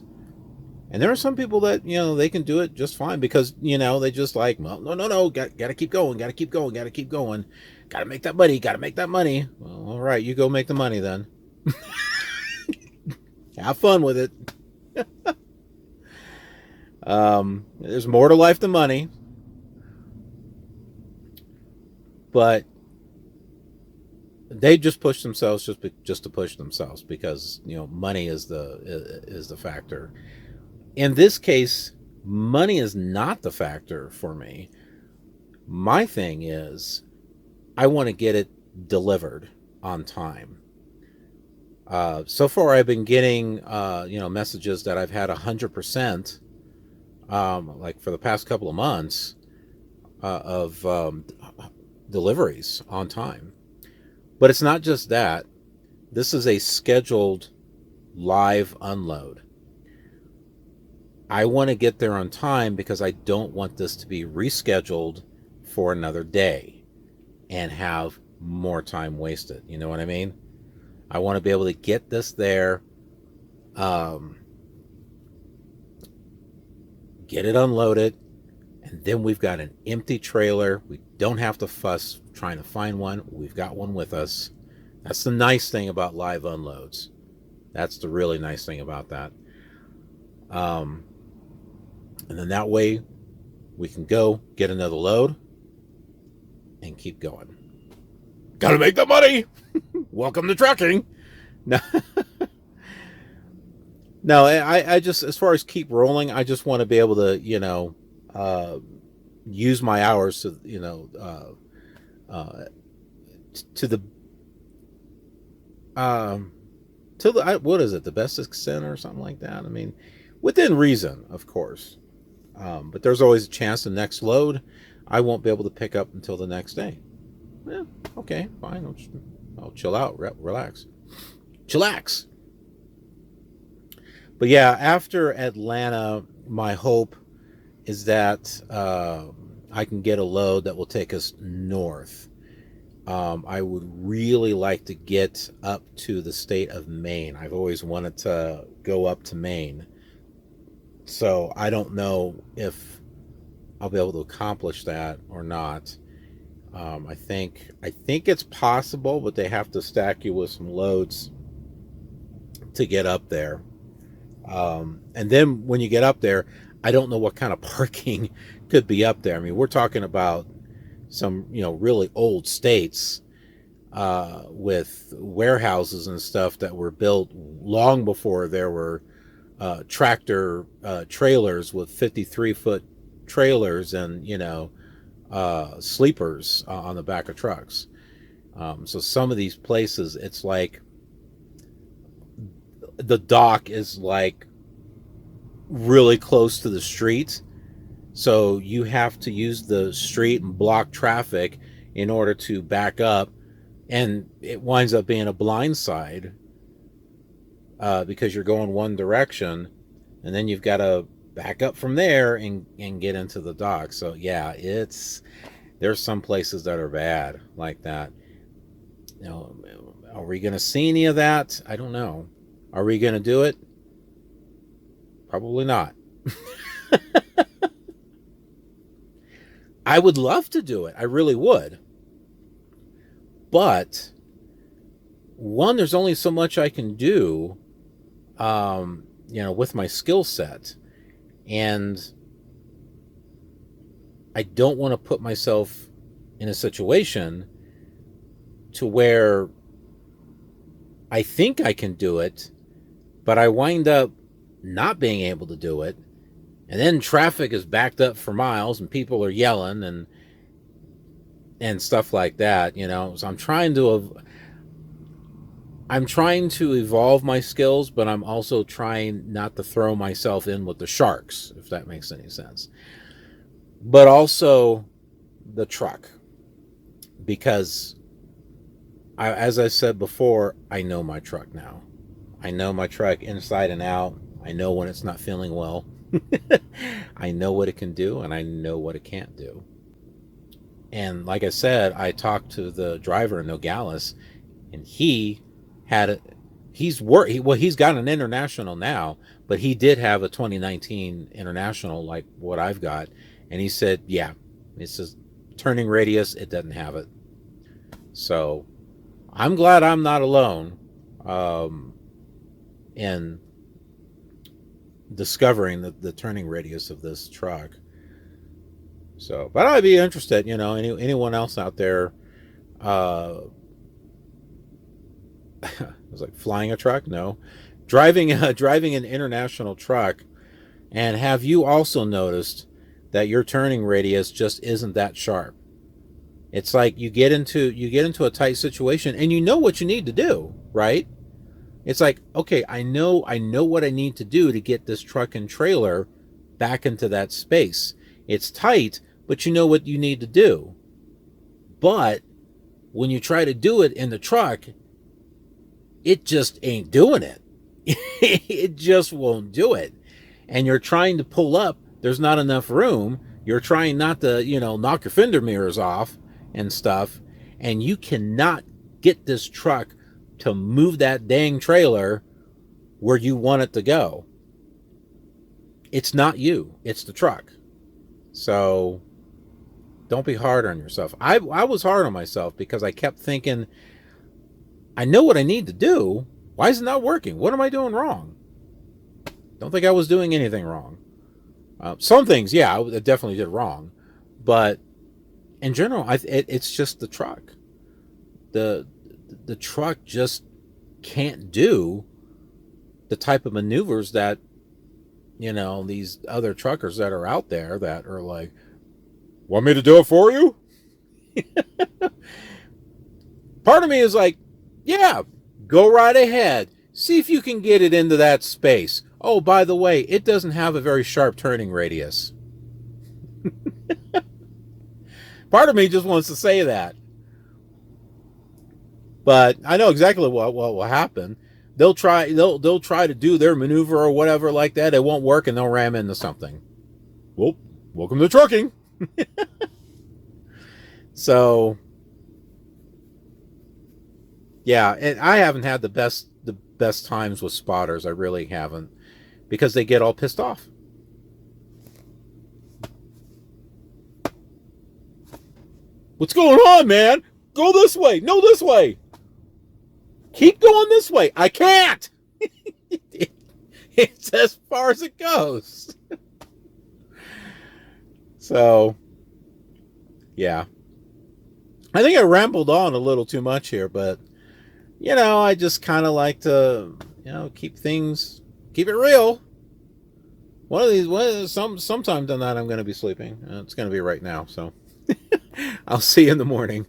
And there are some people that, they can do it just fine because, they just like, well, no, got to keep going, got to keep going, got to keep going. Got to make that money, got to make that money. Well, all right, you go make the money then. Have fun with it. There's more to life than money. But they just push themselves just to push themselves because, money is the factor. In this case, money is not the factor for me. My thing is, I want to get it delivered on time. So far, I've been getting, messages that I've had 100%, like for the past couple of months, of deliveries on time. But it's not just that. This is a scheduled live unload. I want to get there on time because I don't want this to be rescheduled for another day and have more time wasted. You know what I mean? I want to be able to get this there, get it unloaded, and then we've got an empty trailer. We don't have to fuss trying to find one. We've got one with us. That's the nice thing about live unloads. That's the really nice thing about that. And then that way we can go get another load and keep going. Gotta make the money. Welcome to trucking. No, no, I just, as far as keep rolling, I just want to be able to, use my hours to, what is it, the best extent or something like that. I mean, within reason, of course. But there's always a chance the next load I won't be able to pick up until the next day. Yeah, okay, fine. I'll chill out, relax. Chillax. But yeah, after Atlanta, my hope is that I can get a load that will take us north. I would really like to get up to the state of Maine. I've always wanted to go up to Maine. So I don't know if I'll be able to accomplish that or not. I think it's possible, but they have to stack you with some loads to get up there. And then when you get up there, I don't know what kind of parking could be up there. I mean, we're talking about some, really old states with warehouses and stuff that were built long before there were tractor trailers with 53-foot trailers and, sleepers on the back of trucks. So some of these places, it's like the dock is like really close to the street. So you have to use the street and block traffic in order to back up. And it winds up being a blindside because you're going one direction. And then you've got to back up from there and get into the dock. So yeah, there's some places that are bad like that. Are we going to see any of that? I don't know. Are we going to do it? Probably not. I would love to do it. I really would. But one, there's only so much I can do, with my skill set. And I don't want to put myself in a situation to where I think I can do it, but I wind up not being able to do it. And then traffic is backed up for miles and people are yelling and stuff like that, So I'm trying to evolve my skills, but I'm also trying not to throw myself in with the sharks, if that makes any sense. But also the truck, because as I said before, I know my truck now. I know my truck inside and out. I know when it's not feeling well. I know what it can do, and I know what it can't do. And like I said, I talked to the driver in Nogales, and he's got an international now, but he did have a 2019 international like what I've got, and he said, yeah, it's a turning radius, it doesn't have it. So I'm glad I'm not alone in discovering the turning radius of this truck. So, but I'd be interested, anyone else out there, I was like flying a truck? No. Driving an international truck, and have you also noticed that your turning radius just isn't that sharp? It's like you get into a tight situation and you know what you need to do, right? It's like, okay, I know what I need to do to get this truck and trailer back into that space. It's tight, but you know what you need to do. But when you try to do it in the truck, it just ain't doing it. It just won't do it. And you're trying to pull up, there's not enough room. You're trying not to, knock your fender mirrors off and stuff. And you cannot get this truck to move that dang trailer where you want it to go. It's not you, it's the truck. So don't be hard on yourself. I was hard on myself because I kept thinking, I know what I need to do. Why is it not working? What am I doing wrong? Don't think I was doing anything wrong. Some things, yeah, I definitely did wrong. But in general, it's just the truck. The truck just can't do the type of maneuvers that, these other truckers that are out there that are like, want me to do it for you? Part of me is like, yeah, go right ahead. See if you can get it into that space. Oh, by the way, it doesn't have a very sharp turning radius. Part of me just wants to say that. But I know exactly what will happen. They'll try to do their maneuver or whatever like that. It won't work and they'll ram into something. Well, welcome to trucking. So, yeah, and I haven't had the best times with spotters. I really haven't, because they get all pissed off. What's going on, man? Go this way. No, this way. Keep going this way. I can't. It's as far as it goes. So, yeah. I think I rambled on a little too much here, but, I just kind of like to, keep it real. Sometime on that I'm going to be sleeping. It's going to be right now, so I'll see you in the morning.